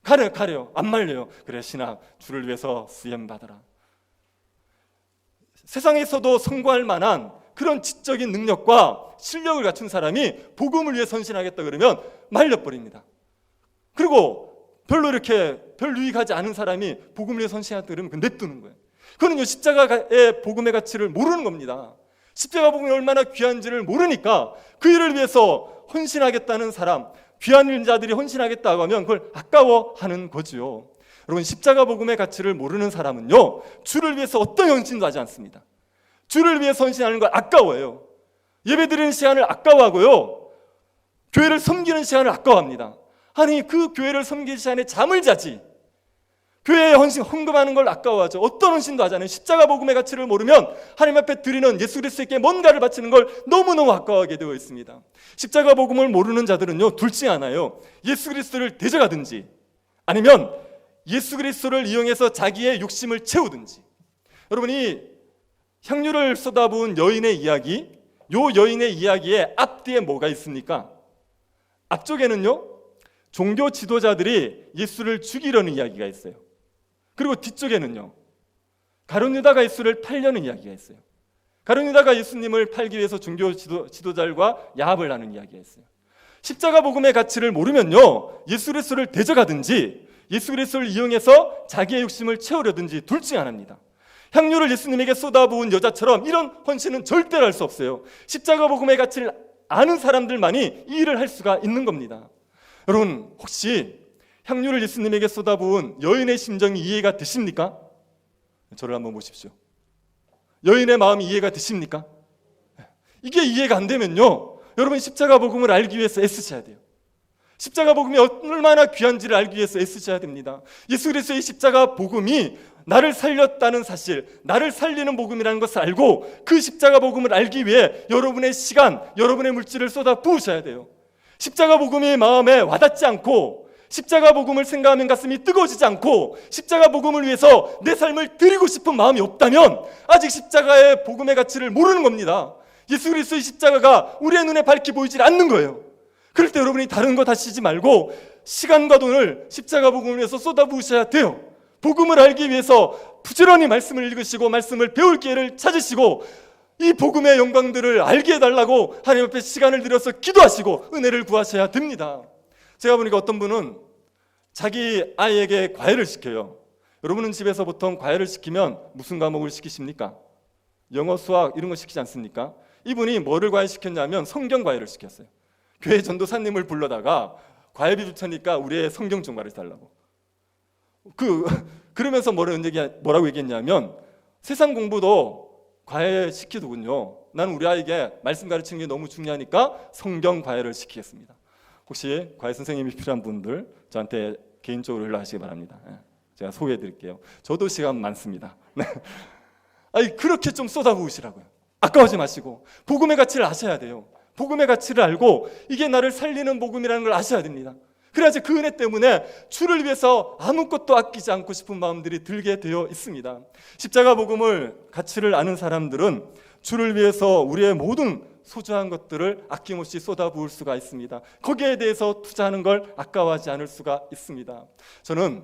가래요. 안 말려요. 그래, 신학 주를 위해서 수염 받아라. 세상에서도 성공할 만한 그런 지적인 능력과 실력을 갖춘 사람이 복음을 위해 선신하겠다 그러면 말려버립니다. 그리고 별 유익하지 않은 사람이 복음을 위해 선신하겠다 그러면 냅두는 거예요. 그거는요, 십자가의 복음의 가치를 모르는 겁니다. 십자가 복음이 얼마나 귀한지를 모르니까 그 일을 위해서 헌신하겠다는 사람, 귀한 자들이 헌신하겠다고 하면 그걸 아까워하는 거죠. 여러분, 십자가 복음의 가치를 모르는 사람은요, 주를 위해서 어떤 헌신도 하지 않습니다. 주를 위해서 헌신하는 걸 아까워해요. 예배드리는 시간을 아까워하고요, 교회를 섬기는 시간을 아까워합니다. 아니, 그 교회를 섬기는 시간에 잠을 자지, 교회에 헌금하는 걸 아까워하죠. 어떤 헌신도 하지 않아요. 십자가 복음의 가치를 모르면 하나님 앞에 드리는 예수 그리스도께 뭔가를 바치는 걸 너무너무 아까워하게 되어 있습니다. 십자가 복음을 모르는 자들은요, 둘 중에 하나예요. 예수 그리스도를 대적하든지, 아니면 예수 그리스도를 이용해서 자기의 욕심을 채우든지. 여러분이 향유를 쏟아부은 여인의 이야기, 요 여인의 이야기의 앞뒤에 뭐가 있습니까? 앞쪽에는요, 종교 지도자들이 예수를 죽이려는 이야기가 있어요. 그리고 뒤쪽에는요, 가룟 유다가 예수를 팔려는 이야기가 있어요. 가룟 유다가 예수님을 팔기 위해서 종교 지도자들과 야합을 하는 이야기가 있어요. 십자가 복음의 가치를 모르면요, 예수 그리스도를 대적하든지 예수 그리스도를 이용해서 자기의 욕심을 채우려든지 둘 중 하나입니다. 향유를 예수님에게 쏟아부은 여자처럼 이런 헌신은 절대로 할 수 없어요. 십자가 복음의 가치를 아는 사람들만이 이 일을 할 수가 있는 겁니다. 여러분, 혹시 향유를 예수님에게 쏟아부은 여인의 심정이 이해가 되십니까? 저를 한번 보십시오. 여인의 마음이 이해가 되십니까? 이게 이해가 안 되면요, 여러분 십자가 복음을 알기 위해서 애쓰셔야 돼요. 십자가 복음이 얼마나 귀한지를 알기 위해서 애쓰셔야 됩니다. 예수 그리스도의 십자가 복음이 나를 살렸다는 사실, 나를 살리는 복음이라는 것을 알고 그 십자가 복음을 알기 위해 여러분의 시간, 여러분의 물질을 쏟아 부으셔야 돼요. 십자가 복음이 마음에 와닿지 않고, 십자가 복음을 생각하면 가슴이 뜨거워지지 않고, 십자가 복음을 위해서 내 삶을 드리고 싶은 마음이 없다면 아직 십자가의 복음의 가치를 모르는 겁니다. 예수 그리스도의 십자가가 우리의 눈에 밝게 보이질 않는 거예요. 그럴 때 여러분이 다른 거 다시지 말고 시간과 돈을 십자가 복음을 위해서 쏟아부으셔야 돼요. 복음을 알기 위해서 부지런히 말씀을 읽으시고 말씀을 배울 기회를 찾으시고 이 복음의 영광들을 알게 해달라고 하나님 앞에 시간을 들여서 기도하시고 은혜를 구하셔야 됩니다. 제가 보니까 어떤 분은 자기 아이에게 과외를 시켜요. 여러분은 집에서 보통 과외를 시키면 무슨 과목을 시키십니까? 영어, 수학 이런 거 시키지 않습니까? 이분이 뭐를 과외시켰냐면 성경 과외를 시켰어요. 교회 전도사님을 불러다가 과외비 붙으니까 우리의 성경 좀 가르쳐달라고. 그러면서 뭐라고 얘기했냐면 세상 공부도 과외 시키더군요. 나는 우리 아이에게 말씀 가르치는 게 너무 중요하니까 성경 과외를 시키겠습니다. 혹시 과외 선생님이 필요한 분들 저한테 개인적으로 연락하시기 바랍니다. 제가 소개해 드릴게요. 저도 시간 많습니다. 아니 그렇게 좀 쏟아부으시라고요. 아까워하지 마시고 복음의 가치를 아셔야 돼요. 복음의 가치를 알고 이게 나를 살리는 복음이라는 걸 아셔야 됩니다. 그래야지 그 은혜 때문에 주를 위해서 아무것도 아끼지 않고 싶은 마음들이 들게 되어 있습니다. 십자가 복음을 가치를 아는 사람들은 주를 위해서 우리의 모든 소중한 것들을 아낌없이 쏟아부을 수가 있습니다. 거기에 대해서 투자하는 걸 아까워하지 않을 수가 있습니다. 저는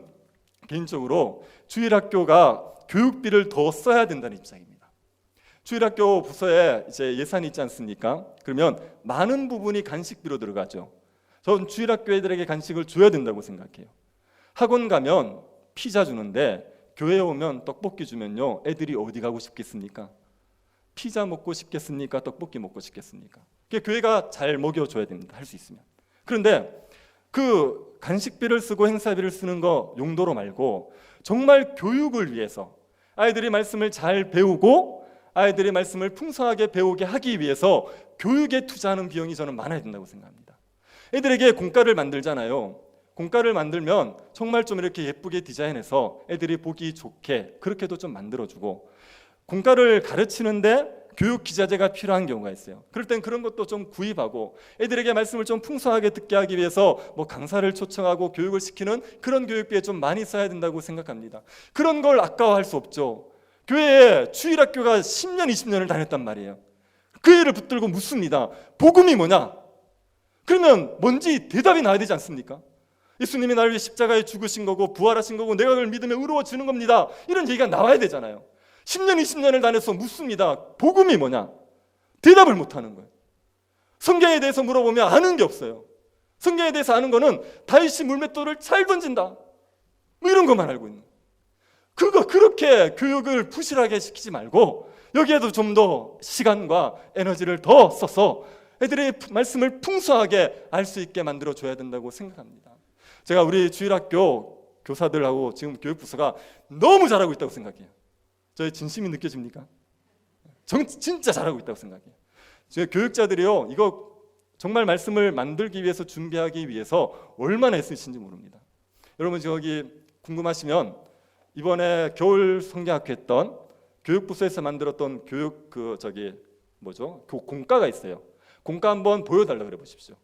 개인적으로 주일학교가 교육비를 더 써야 된다는 입장입니다. 주일학교 부서에 이제 예산이 있지 않습니까? 그러면 많은 부분이 간식비로 들어가죠. 저는 주일학교 애들에게 간식을 줘야 된다고 생각해요. 학원 가면 피자 주는데 교회에 오면 떡볶이 주면요, 애들이 어디 가고 싶겠습니까? 피자 먹고 싶겠습니까? 떡볶이 먹고 싶겠습니까? 교회가 잘 먹여줘야 됩니다. 할 수 있으면. 그런데 그 간식비를 쓰고 행사비를 쓰는 거 용도로 말고 정말 교육을 위해서 아이들이 말씀을 잘 배우고 아이들이 말씀을 풍성하게 배우게 하기 위해서 교육에 투자하는 비용이 저는 많아야 된다고 생각합니다. 애들에게 공과를 만들잖아요. 공과를 만들면 정말 좀 이렇게 예쁘게 디자인해서 애들이 보기 좋게 그렇게도 좀 만들어주고, 공과를 가르치는데 교육 기자재가 필요한 경우가 있어요. 그럴 땐 그런 것도 좀 구입하고 애들에게 말씀을 좀 풍성하게 듣게 하기 위해서 뭐 강사를 초청하고 교육을 시키는 그런 교육비에 좀 많이 써야 된다고 생각합니다. 그런 걸 아까워할 수 없죠. 교회에 주일학교가 10년, 20년을 다녔단 말이에요. 그 애를 붙들고 묻습니다. 복음이 뭐냐? 그러면 뭔지 대답이 나야 되지 않습니까? 예수님이 나를 위해 십자가에 죽으신 거고 부활하신 거고 내가 그걸 믿으면 의로워지는 겁니다. 이런 얘기가 나와야 되잖아요. 10년, 20년을 다녀서 묻습니다. 복음이 뭐냐? 대답을 못하는 거예요. 성경에 대해서 물어보면 아는 게 없어요. 성경에 대해서 아는 거는 다윗이 물맷돌을 잘 던진다, 뭐 이런 것만 알고 있는 거예요. 그거 그렇게 교육을 부실하게 시키지 말고 여기에도 좀 더 시간과 에너지를 더 써서 애들의 말씀을 풍성하게 알 수 있게 만들어줘야 된다고 생각합니다. 제가 우리 주일학교 교사들하고 지금 교육부서가 너무 잘하고 있다고 생각해요. 저의 진심이 느껴집니까? 진짜 잘하고 있다고 생각해요. 저희 교육자들이요, 이거 정말 말씀을 만들기 위해서 준비하기 위해서 얼마나 애쓰신지 모릅니다. 여러분 저기 궁금하시면 이번에 겨울 성경학교 했던 교육부서에서 만들었던 교육 공과가 있어요. 공과 한번 보여달라고 그래 보십시오.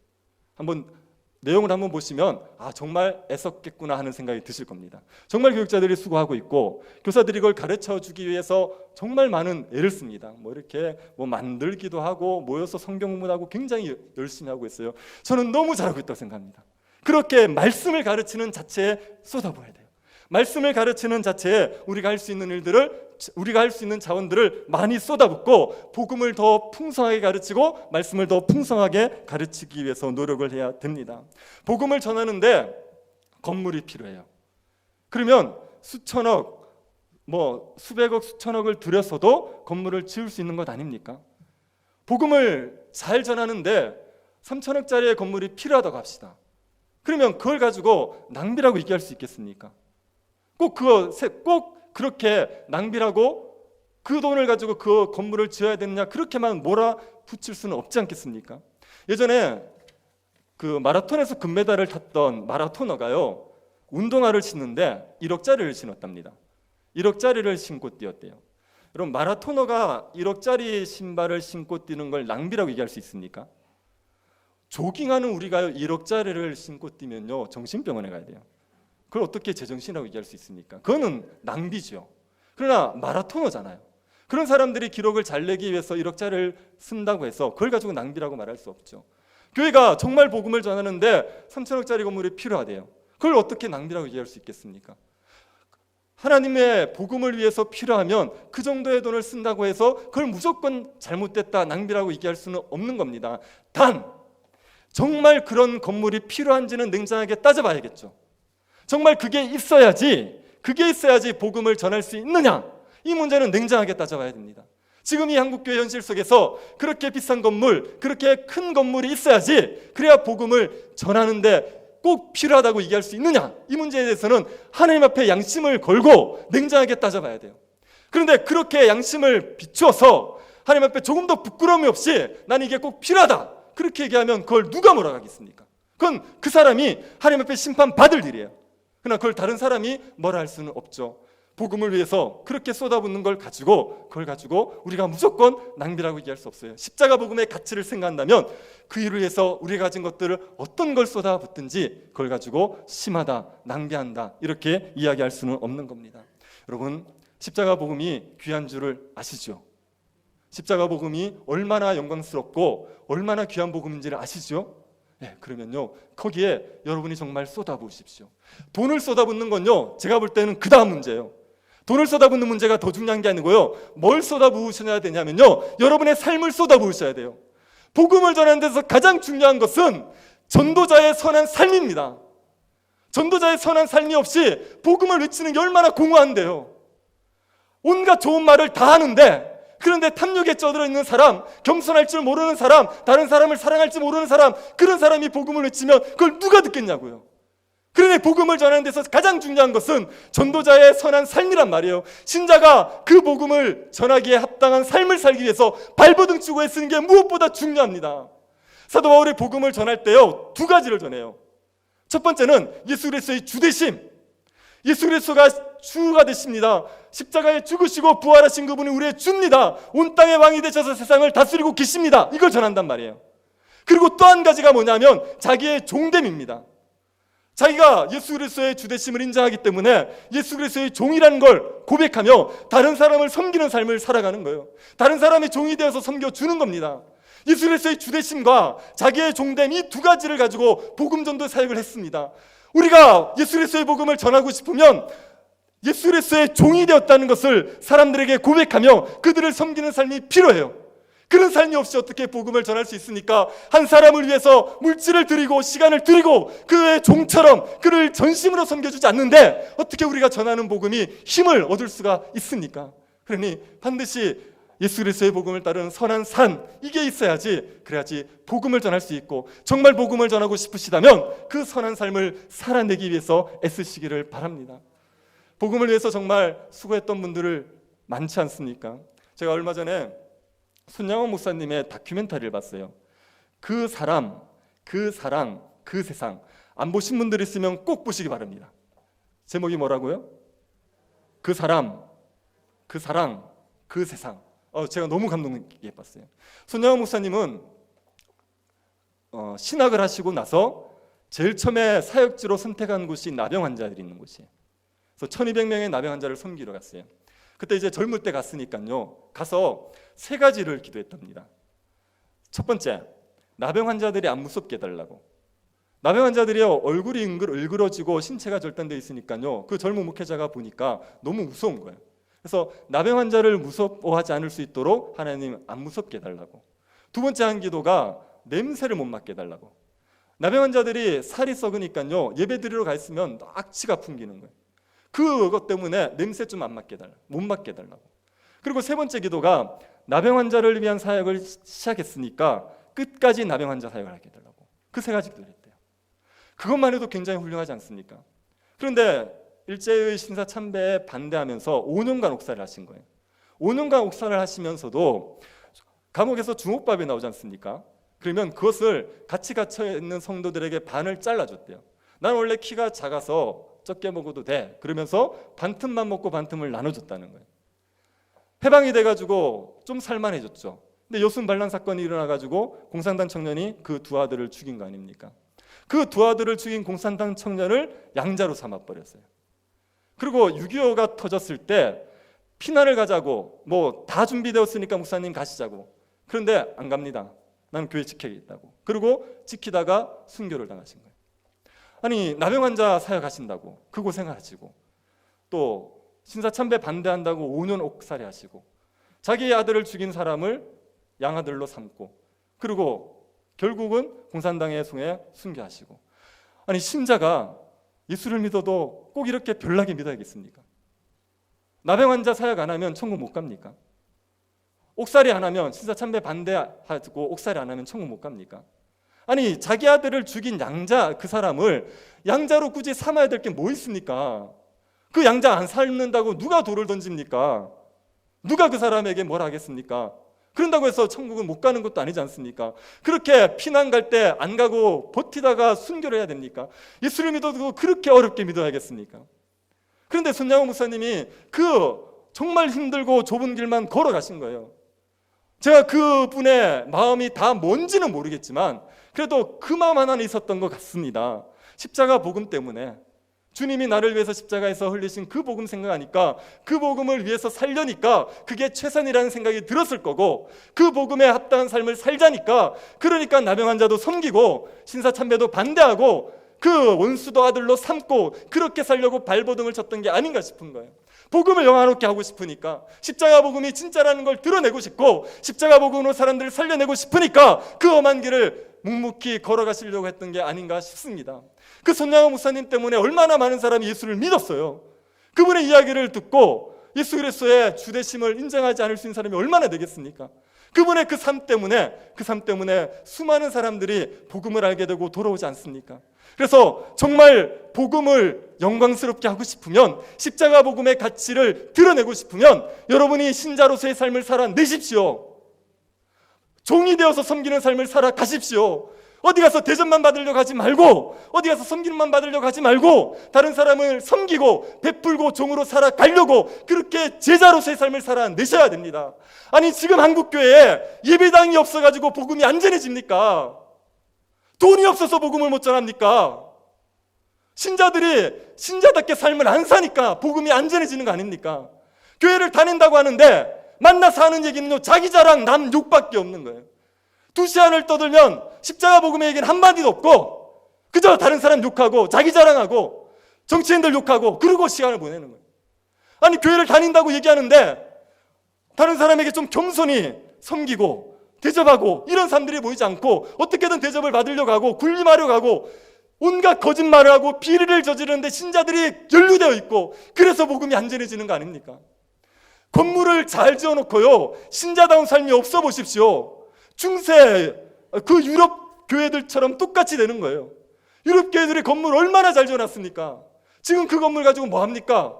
내용을 한번 보시면 정말 애썼겠구나 하는 생각이 드실 겁니다. 정말 교육자들이 수고하고 있고 교사들이 이걸 가르쳐주기 위해서 정말 많은 애를 씁니다. 이렇게 만들기도 하고 모여서 성경 공부하고 굉장히 열심히 하고 있어요. 저는 너무 잘하고 있다고 생각합니다. 그렇게 말씀을 가르치는 자체에 쏟아부어야 돼요. 말씀을 가르치는 자체에 우리가 할 수 있는 일들을, 우리가 할 수 있는 자원들을 많이 쏟아붓고 복음을 더 풍성하게 가르치고 말씀을 더 풍성하게 가르치기 위해서 노력을 해야 됩니다. 복음을 전하는데 건물이 필요해요. 그러면 수천억, 수백억, 수천억을 들여서도 건물을 지을 수 있는 것 아닙니까? 복음을 잘 전하는데 3천억짜리의 건물이 필요하다고 합시다. 그러면 그걸 가지고 낭비라고 얘기할 수 있겠습니까? 꼭 그렇게 낭비라고 그 돈을 가지고 그 건물을 지어야 되느냐 그렇게만 몰아붙일 수는 없지 않겠습니까? 예전에 그 마라톤에서 금메달을 탔던 마라토너가요, 운동화를 신는데 1억짜리를 신었답니다. 1억짜리를 신고 뛰었대요. 여러분 마라토너가 1억짜리 신발을 신고 뛰는 걸 낭비라고 얘기할 수 있습니까? 조깅하는 우리가요 1억짜리를 신고 뛰면요 정신병원에 가야 돼요. 그걸 어떻게 제정신이라고 얘기할 수 있습니까? 그거는 낭비죠. 그러나 마라토너잖아요. 그런 사람들이 기록을 잘 내기 위해서 1억짜리를 쓴다고 해서 그걸 가지고 낭비라고 말할 수 없죠. 교회가 정말 복음을 전하는데 3천억짜리 건물이 필요하대요. 그걸 어떻게 낭비라고 얘기할 수 있겠습니까? 하나님의 복음을 위해서 필요하면 그 정도의 돈을 쓴다고 해서 그걸 무조건 잘못됐다, 낭비라고 얘기할 수는 없는 겁니다. 단 정말 그런 건물이 필요한지는 냉정하게 따져봐야겠죠. 정말 그게 있어야지 복음을 전할 수 있느냐, 이 문제는 냉정하게 따져봐야 됩니다. 지금 이 한국교회 현실 속에서 그렇게 비싼 건물, 그렇게 큰 건물이 있어야지 그래야 복음을 전하는데 꼭 필요하다고 얘기할 수 있느냐, 이 문제에 대해서는 하나님 앞에 양심을 걸고 냉정하게 따져봐야 돼요. 그런데 그렇게 양심을 비추어서 하나님 앞에 조금 더 부끄러움이 없이 나는 이게 꼭 필요하다 그렇게 얘기하면 그걸 누가 몰아가겠습니까? 그건 그 사람이 하나님 앞에 심판받을 일이에요. 그러나 그걸 다른 사람이 뭐라 할 수는 없죠. 복음을 위해서 그렇게 쏟아붓는 걸 가지고 그걸 가지고 우리가 무조건 낭비라고 얘기할 수 없어요. 십자가 복음의 가치를 생각한다면 그 일을 위해서 우리가 가진 것들을 어떤 걸 쏟아붓든지 그걸 가지고 심하다, 낭비한다 이렇게 이야기할 수는 없는 겁니다. 여러분, 십자가 복음이 귀한 줄을 아시죠? 십자가 복음이 얼마나 영광스럽고 얼마나 귀한 복음인지를 아시죠? 네, 그러면요 거기에 여러분이 정말 쏟아부으십시오. 돈을 쏟아붓는 건요 제가 볼 때는 그 다음 문제예요. 돈을 쏟아붓는 문제가 더 중요한 게 아니고요, 뭘 쏟아부으셔야 되냐면요 여러분의 삶을 쏟아부으셔야 돼요. 복음을 전하는 데서 가장 중요한 것은 전도자의 선한 삶입니다. 전도자의 선한 삶이 없이 복음을 외치는 게 얼마나 공허한데요. 온갖 좋은 말을 다 하는데, 그런데 탐욕에 쩌들어 있는 사람, 겸손할 줄 모르는 사람, 다른 사람을 사랑할 줄 모르는 사람, 그런 사람이 복음을 외치면 그걸 누가 듣겠냐고요. 그러니 복음을 전하는 데서 가장 중요한 것은 전도자의 선한 삶이란 말이에요. 신자가 그 복음을 전하기에 합당한 삶을 살기 위해서 발버둥 치고 애쓰는 게 무엇보다 중요합니다. 사도 바울이 복음을 전할 때요 두 가지를 전해요. 첫 번째는 예수 그리스도의 주되심, 예수 그리스도가 주가 되십니다. 십자가에 죽으시고 부활하신 그분이 우리의 주입니다. 온 땅의 왕이 되셔서 세상을 다스리고 계십니다. 이걸 전한단 말이에요. 그리고 또 한 가지가 뭐냐면 자기의 종됨입니다. 자기가 예수 그리스도의 주되심을 인정하기 때문에 예수 그리스도의 종이라는 걸 고백하며 다른 사람을 섬기는 삶을 살아가는 거예요. 다른 사람의 종이 되어서 섬겨주는 겁니다. 예수 그리스도의 주되심과 자기의 종됨, 이 두 가지를 가지고 복음 전도 사역을 했습니다. 우리가 예수 그리스도의 복음을 전하고 싶으면 예수 그리스도의 종이 되었다는 것을 사람들에게 고백하며 그들을 섬기는 삶이 필요해요. 그런 삶이 없이 어떻게 복음을 전할 수 있습니까? 한 사람을 위해서 물질을 드리고 시간을 드리고 그의 종처럼 그를 전심으로 섬겨주지 않는데 어떻게 우리가 전하는 복음이 힘을 얻을 수가 있습니까? 그러니 반드시 예수 그리스도의 복음을 따르는 선한 산, 이게 있어야지, 그래야지 복음을 전할 수 있고, 정말 복음을 전하고 싶으시다면 그 선한 삶을 살아내기 위해서 애쓰시기를 바랍니다. 복음을 위해서 정말 수고했던 분들을 많지 않습니까? 제가 얼마 전에 손양원 목사님의 다큐멘터리를 봤어요. 그 사람, 그 사랑, 그 세상. 안 보신 분들 있으면 꼭 보시기 바랍니다. 제목이 뭐라고요? 그 사람, 그 사랑, 그 세상. 제가 너무 감동 깊게 봤어요. 손양원 목사님은 신학을 하시고 나서 제일 처음에 사역지로 선택한 곳이 나병 환자들이 있는 곳이에요. 그래서 1200명의 나병 환자를 섬기러 갔어요. 그때 이제 젊을 때 갔으니까요, 가서 세 가지를 기도했답니다. 첫 번째, 나병 환자들이 안 무섭게 해달라고. 나병 환자들이요 얼굴이 일그러지고 신체가 절단되어 있으니까요, 그 젊은 목회자가 보니까 너무 무서운 거예요. 그래서 나병 환자를 무서워하지 않을 수 있도록 하나님 안 무섭게 해달라고. 두 번째 한 기도가 냄새를 못 맡게 해달라고. 나병 환자들이 살이 썩으니까요 예배 드리러 가 있으면 악취가 풍기는 거예요. 그것 때문에 냄새 좀 안 맡게 해달라고, 못 맡게 해달라고. 그리고 세 번째 기도가 나병 환자를 위한 사역을 시작했으니까 끝까지 나병 환자 사역을 하게 해달라고. 그 세 가지 기도를 했대요. 그것만 해도 굉장히 훌륭하지 않습니까? 그런데 일제의 신사 참배에 반대하면서 5년간 옥사를 하신 거예요. 5년간 옥사를 하시면서도 감옥에서 주먹밥이 나오지 않습니까? 그러면 그것을 같이 갇혀 있는 성도들에게 반을 잘라줬대요. 난 원래 키가 작아서 적게 먹어도 돼. 그러면서 반틈만 먹고 반틈을 나눠줬다는 거예요. 해방이 돼가지고 좀 살만해졌죠. 근데 여순 반란 사건이 일어나가지고 공산당 청년이 그 두 아들을 죽인 거 아닙니까? 그 두 아들을 죽인 공산당 청년을 양자로 삼아버렸어요. 그리고 6.25가 터졌을 때 피난을 가자고 뭐 다 준비되었으니까 목사님 가시자고. 그런데 안 갑니다. 난 교회 지켜야겠다고. 그리고 지키다가 순교를 당하신 거예요. 아니 나병 환자 사역하신다고 그 고생을 하시고 또 신사참배 반대한다고 5년 옥살이 하시고 자기 아들을 죽인 사람을 양아들로 삼고 그리고 결국은 공산당의 손에 순교하시고 아니 신자가 예수를 믿어도 꼭 이렇게 별나게 믿어야겠습니까? 나병 환자 사역 안 하면 천국 못 갑니까? 옥살이 안 하면 신사참배 반대하고 옥살이 안 하면 천국 못 갑니까? 아니 자기 아들을 죽인 양자 그 사람을 양자로 굳이 삼아야 될 게 뭐 있습니까? 그 양자 안 삶는다고 누가 돌을 던집니까? 누가 그 사람에게 뭘 하겠습니까? 그런다고 해서 천국은 못 가는 것도 아니지 않습니까? 그렇게 피난 갈 때 안 가고 버티다가 순교를 해야 됩니까? 예수를 믿어도 그렇게 어렵게 믿어야겠습니까? 그런데 손양호 목사님이 그 정말 힘들고 좁은 길만 걸어가신 거예요. 제가 그분의 마음이 다 뭔지는 모르겠지만 그래도 그 마음 하나는 있었던 것 같습니다. 십자가 복음 때문에 주님이 나를 위해서 십자가에서 흘리신 그 복음 생각하니까 그 복음을 위해서 살려니까 그게 최선이라는 생각이 들었을 거고 그 복음에 합당한 삶을 살자니까 그러니까 나병 환자도 섬기고 신사참배도 반대하고 그 원수도 아들로 삼고 그렇게 살려고 발버둥을 쳤던 게 아닌가 싶은 거예요. 복음을 영화롭게 하고 싶으니까 십자가 복음이 진짜라는 걸 드러내고 싶고 십자가 복음으로 사람들을 살려내고 싶으니까 그 험한 길을 묵묵히 걸어가시려고 했던 게 아닌가 싶습니다. 그 손양호 목사님 때문에 얼마나 많은 사람이 예수를 믿었어요. 그분의 이야기를 듣고 예수 그리스도의 주되심을 인정하지 않을 수 있는 사람이 얼마나 되겠습니까? 그분의 그 삶 때문에 수많은 사람들이 복음을 알게 되고 돌아오지 않습니까? 그래서 정말 복음을 영광스럽게 하고 싶으면 십자가 복음의 가치를 드러내고 싶으면 여러분이 신자로서의 삶을 살아내십시오. 종이 되어서 섬기는 삶을 살아가십시오. 어디 가서 대접만 받으려고 하지 말고 어디 가서 섬김만 받으려고 하지 말고 다른 사람을 섬기고 베풀고 종으로 살아가려고 그렇게 제자로서의 삶을 살아내셔야 됩니다. 아니 지금 한국교회에 예배당이 없어가지고 복음이 안 전해집니까? 돈이 없어서 복음을 못 전합니까? 신자들이 신자답게 삶을 안 사니까 복음이 안 전해지는 거 아닙니까? 교회를 다닌다고 하는데 만나서 하는 얘기는요 자기 자랑 남 욕밖에 없는 거예요. 2시간을 떠들면 십자가 복음의 얘기는 한마디도 없고 그저 다른 사람 욕하고 자기 자랑하고 정치인들 욕하고 그러고 시간을 보내는 거예요. 아니 교회를 다닌다고 얘기하는데 다른 사람에게 좀 겸손히 섬기고 대접하고 이런 사람들이 보이지 않고 어떻게든 대접을 받으려고 하고 군림하려고 하고 온갖 거짓말을 하고 비리를 저지르는데 신자들이 연루되어 있고 그래서 복음이 안 전해지는 거 아닙니까? 건물을 잘 지어놓고요 신자다운 삶이 없어 보십시오. 중세 그 유럽 교회들처럼 똑같이 되는 거예요. 유럽 교회들이 건물 얼마나 잘 지어놨습니까? 지금 그 건물 가지고 뭐 합니까?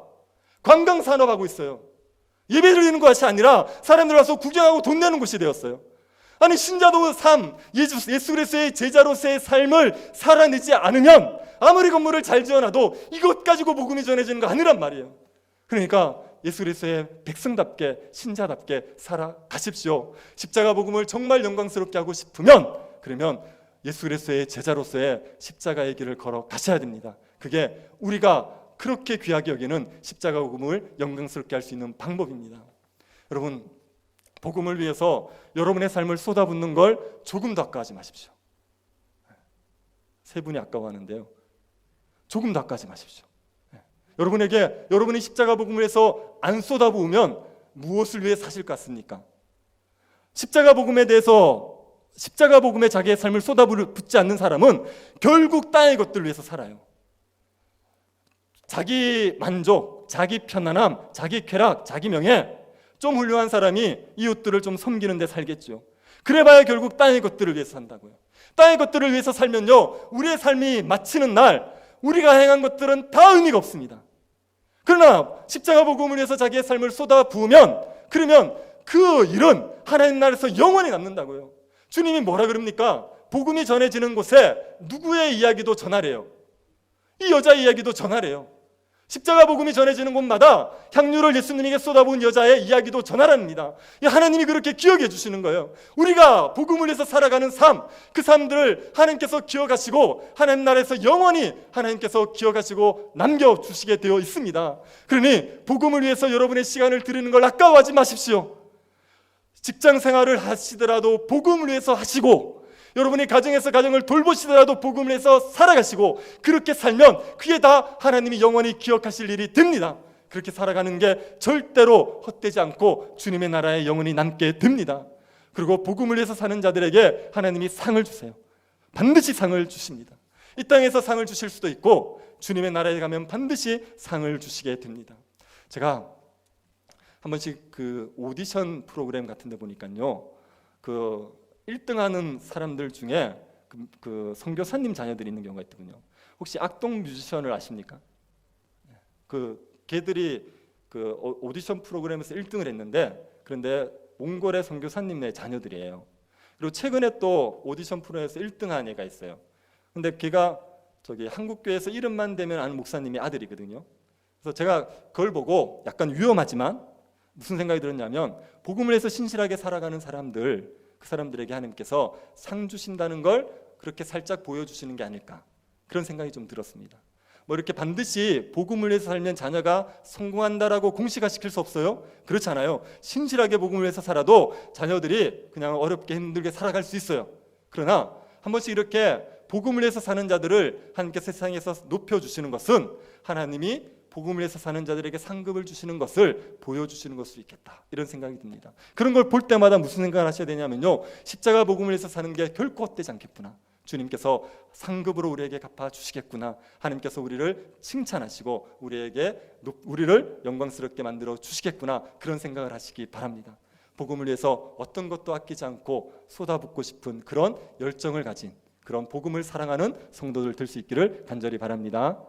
관광 산업하고 있어요. 예배 드리는 것이 아니라 사람들 와서 구경하고 돈 내는 곳이 되었어요. 아니 신자도 삶, 예수 그리스도의 제자로서의 삶을 살아내지 않으면 아무리 건물을 잘 지어놔도 이것 가지고 복음이 전해지는 거 아니란 말이에요. 그러니까 예수 그리스도의 백성답게 신자답게 살아가십시오. 십자가 복음을 정말 영광스럽게 하고 싶으면 그러면 예수 그리스도의 제자로서의 십자가의 길을 걸어가셔야 됩니다. 그게 우리가 그렇게 귀하게 여기는 십자가 복음을 영광스럽게 할 수 있는 방법입니다. 여러분 복음을 위해서 여러분의 삶을 쏟아붓는 걸 조금도 아까워하지 마십시오. 세 분이 아까워하는데요 조금도 아까워하지 마십시오. 여러분에게 여러분이 십자가 복음을 해서 안 쏟아부으면 무엇을 위해 사실 것 같습니까? 십자가 복음에 대해서 십자가 복음에 자기의 삶을 쏟아붓지 않는 사람은 결국 땅의 것들을 위해서 살아요. 자기 만족, 자기 편안함, 자기 쾌락, 자기 명예 좀 훌륭한 사람이 이웃들을 좀 섬기는 데 살겠죠. 그래봐야 결국 땅의 것들을 위해서 산다고요. 땅의 것들을 위해서 살면요 우리의 삶이 마치는 날 우리가 행한 것들은 다 의미가 없습니다. 그러나 십자가 복음을 위해서 자기의 삶을 쏟아 부으면 그러면 그 일은 하나님 나라에서 영원히 남는다고요. 주님이 뭐라 그럽니까? 복음이 전해지는 곳에 누구의 이야기도 전하래요. 이 여자의 이야기도 전하래요. 십자가 복음이 전해지는 곳마다 향유를 예수님에게 쏟아부은 여자의 이야기도 전하랍니다. 하나님이 그렇게 기억해 주시는 거예요. 우리가 복음을 위해서 살아가는 삶, 그 삶들을 하나님께서 기억하시고 하나님 나라에서 영원히 하나님께서 기억하시고 남겨주시게 되어 있습니다. 그러니 복음을 위해서 여러분의 시간을 드리는 걸 아까워하지 마십시오. 직장 생활을 하시더라도 복음을 위해서 하시고 여러분이 가정에서 가정을 돌보시더라도 복음을 해서 살아가시고 그렇게 살면 그게 다 하나님이 영원히 기억하실 일이 됩니다. 그렇게 살아가는 게 절대로 헛되지 않고 주님의 나라에 영원히 남게 됩니다. 그리고 복음을 위해서 사는 자들에게 하나님이 상을 주세요. 반드시 상을 주십니다. 이 땅에서 상을 주실 수도 있고 주님의 나라에 가면 반드시 상을 주시게 됩니다. 제가 한 번씩 그 오디션 프로그램 같은 데 보니까요, 그 1등하는 사람들 중에 그 선교사님 자녀들이 있는 경우가 있거든요. 혹시 악동 뮤지션을 아십니까? 그 걔들이 그 오디션 프로그램에서 1등을 했는데, 그런데 몽골의 선교사님의 자녀들이에요. 그리고 최근에 또 오디션 프로에서 1등한 애가 있어요. 근데 걔가 저기 한국교회에서 이름만 대면 아는 목사님의 아들이거든요. 그래서 제가 그걸 보고 약간 위험하지만 무슨 생각이 들었냐면, 복음을 해서 신실하게 살아가는 사람들, 그 사람들에게 하나님께서 상 주신다는 걸 그렇게 살짝 보여주시는 게 아닐까, 그런 생각이 좀 들었습니다. 뭐 이렇게 반드시 복음을 위해서 살면 자녀가 성공한다라고 공식화시킬 수 없어요. 그렇잖아요. 신실하게 복음을 위해서 살아도 자녀들이 그냥 어렵게 힘들게 살아갈 수 있어요. 그러나 한 번씩 이렇게 복음을 위해서 사는 자들을 하나님께서 세상에서 높여주시는 것은 하나님이 복음을 위해서 사는 자들에게 상급을 주시는 것을 보여주시는 것으로 있겠다, 이런 생각이 듭니다. 그런 걸 볼 때마다 무슨 생각을 하셔야 되냐면요, 십자가 복음을 위해서 사는 게 결코 헛되지 않겠구나, 주님께서 상급으로 우리에게 갚아주시겠구나, 하나님께서 우리를 칭찬하시고 우리를 영광스럽게 만들어 주시겠구나, 그런 생각을 하시기 바랍니다. 복음을 위해서 어떤 것도 아끼지 않고 쏟아붓고 싶은 그런 열정을 가진, 그런 복음을 사랑하는 성도들 될 수 있기를 간절히 바랍니다.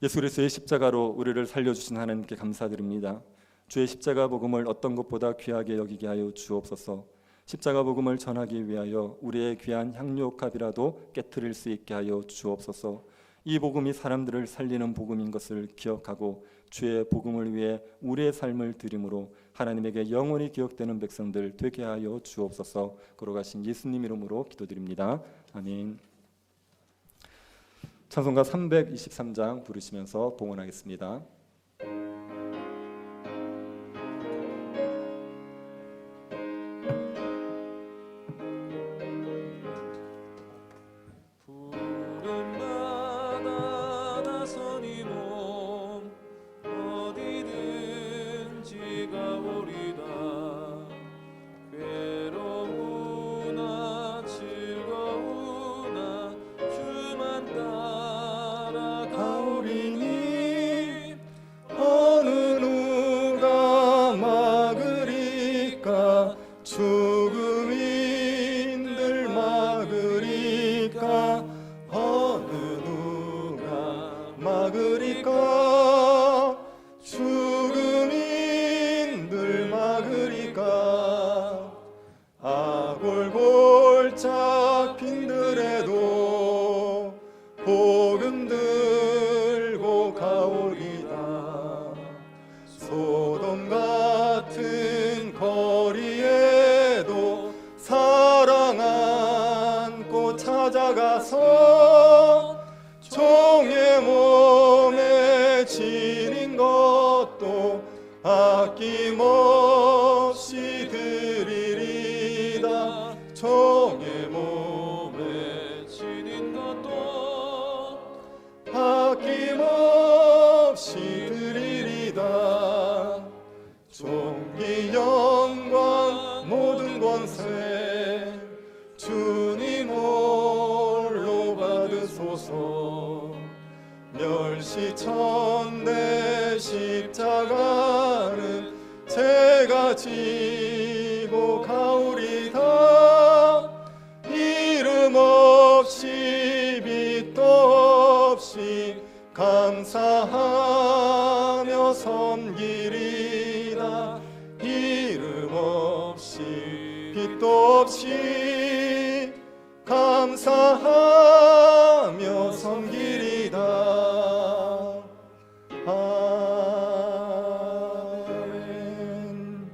예수 그리스도의 십자가로 우리를 살려주신 하나님께 감사드립니다. 주의 십자가 복음을 어떤 것보다 귀하게 여기게 하여 주옵소서. 십자가 복음을 전하기 위하여 우리의 귀한 향유옥합이라도 깨트릴 수 있게 하여 주옵소서. 이 복음이 사람들을 살리는 복음인 것을 기억하고 주의 복음을 위해 우리의 삶을 드림으로 하나님에게 영원히 기억되는 백성들 되게 하여 주옵소서. 걸어가신 예수님 이름으로 기도드립니다. 아멘. 찬송가 323장 부르시면서 봉헌하겠습니다. 죽음인들 막으리까 아골골 잡힌들에도 복음 들고 가오리다. 소돔 같은 거리에도 사랑 안고 찾아가서 종의 몸에 지닌 것도 아낌없이 드리리다. 종의 몸에 지닌 것도 아낌없이 드리리다. 존귀 영광 모든 권세 주님 홀로 받으소서. 멸시천대 십자가는 제가 지고 가오리다. 이름 없이 빛도 없이 감사하며 섬기리다. 이름 없이 빛도 없이 감사하며 섬기리다. 아멘.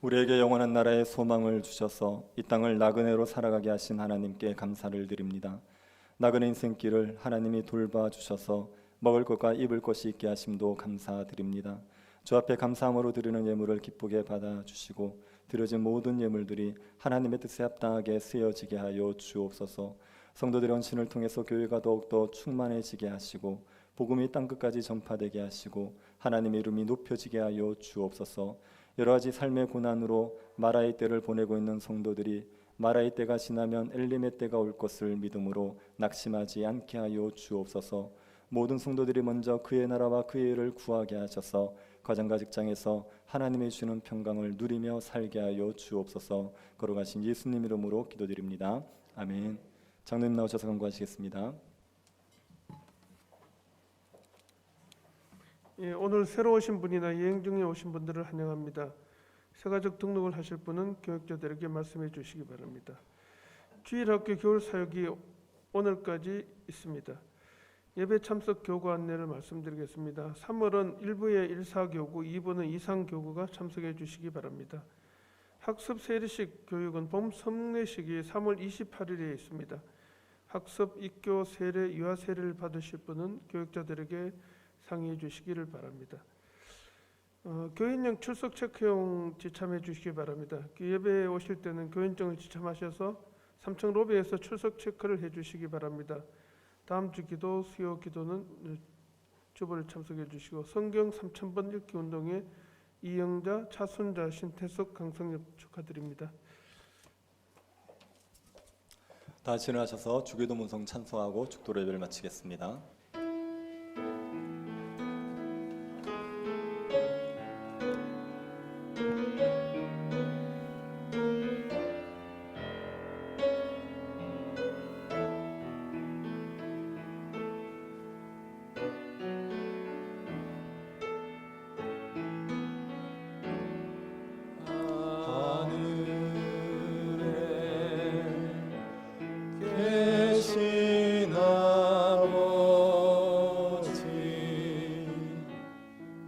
우리에게 영원한 나라의 소망을 주셔서 이 땅을 나그네로 살아가게 하신 하나님께 감사를 드립니다. 나그네 인생길을 하나님이 돌봐주셔서 먹을 것과 입을 것이 있게 하심도 감사드립니다. 주 앞에 감사함으로 드리는 예물을 기쁘게 받아주시고 드려진 모든 예물들이 하나님의 뜻에 합당하게 쓰여지게 하여 주옵소서. 성도들의 헌신을 통해서 교회가 더욱더 충만해지게 하시고 복음이 땅끝까지 전파되게 하시고 하나님의 이름이 높여지게 하여 주옵소서. 여러 가지 삶의 고난으로 마라의 때를 보내고 있는 성도들이 마라의 때가 지나면 엘림의 때가 올 것을 믿음으로 낙심하지 않게 하여 주옵소서. 모든 성도들이 먼저 그의 나라와 그의 일을 구하게 하셔서 가정과 직장에서 하나님의 주는 평강을 누리며 살게 하여 주옵소서. 걸어가신 예수님 이름으로 기도드립니다. 아멘. 장로님 나오셔서 간구하시겠습니다. 예, 오늘 새로 오신 분이나 여행 중에 오신 분들을 환영합니다. 새가족 등록을 하실 분은 교육자들에게 말씀해 주시기 바랍니다. 주일학교 겨울 사역이 오늘까지 있습니다. 예배 참석 교구 안내를 말씀드리겠습니다. 3월은 1부에 1사교구, 2부는 2상교구가 참석해 주시기 바랍니다. 학습 세례식 교육은 봄 성례식이 3월 28일에 있습니다. 학습, 입교, 세례, 유아 세례를 받으실 분은 교육자들에게 상의해 주시기를 바랍니다. 교인령 출석 체크용 지참해 주시기 바랍니다. 예배에 오실 때는 교인증을 지참하셔서 3층 로비에서 출석 체크를 해 주시기 바랍니다. 다음 주 기도, 수요 기도는 주보를 참석해 주시고 성경 3000번 읽기 운동에 이영자, 차순자, 신태석, 강성엽 축하드립니다. 다 일어나셔서 주기도 문성 찬송하고 축도 예배를 마치겠습니다. 계신 아버지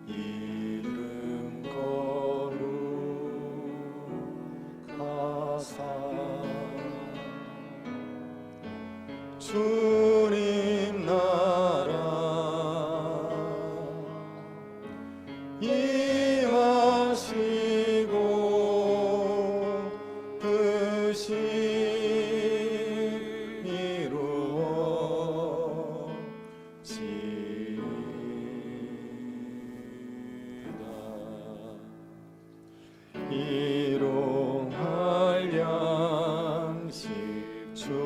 이름 거룩하사 주님 나라 임하시고 뜻이 일용할 양식 주시고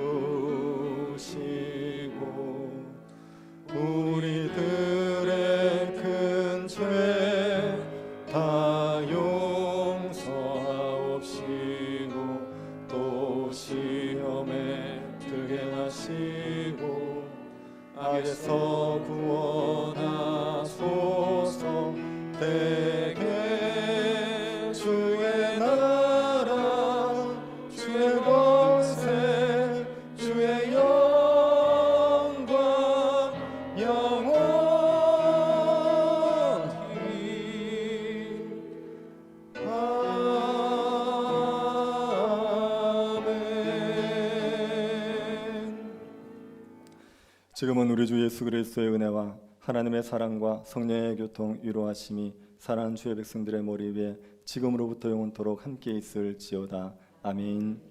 우리들의 큰 죄 다 용서하옵시고 또 시험에 들게 하시고 악에서 구원하소서. 대개 주의 나라 주의 권세 주의 영광 영원히 아멘. 지금은 우리 주 예수 그리스도의 은혜와 하나님의 사랑과 성령의 교통 위로하심이 사랑하는 주의 백성들의 머리 위에 지금으로부터 영원토록 함께 있을지어다. 아멘.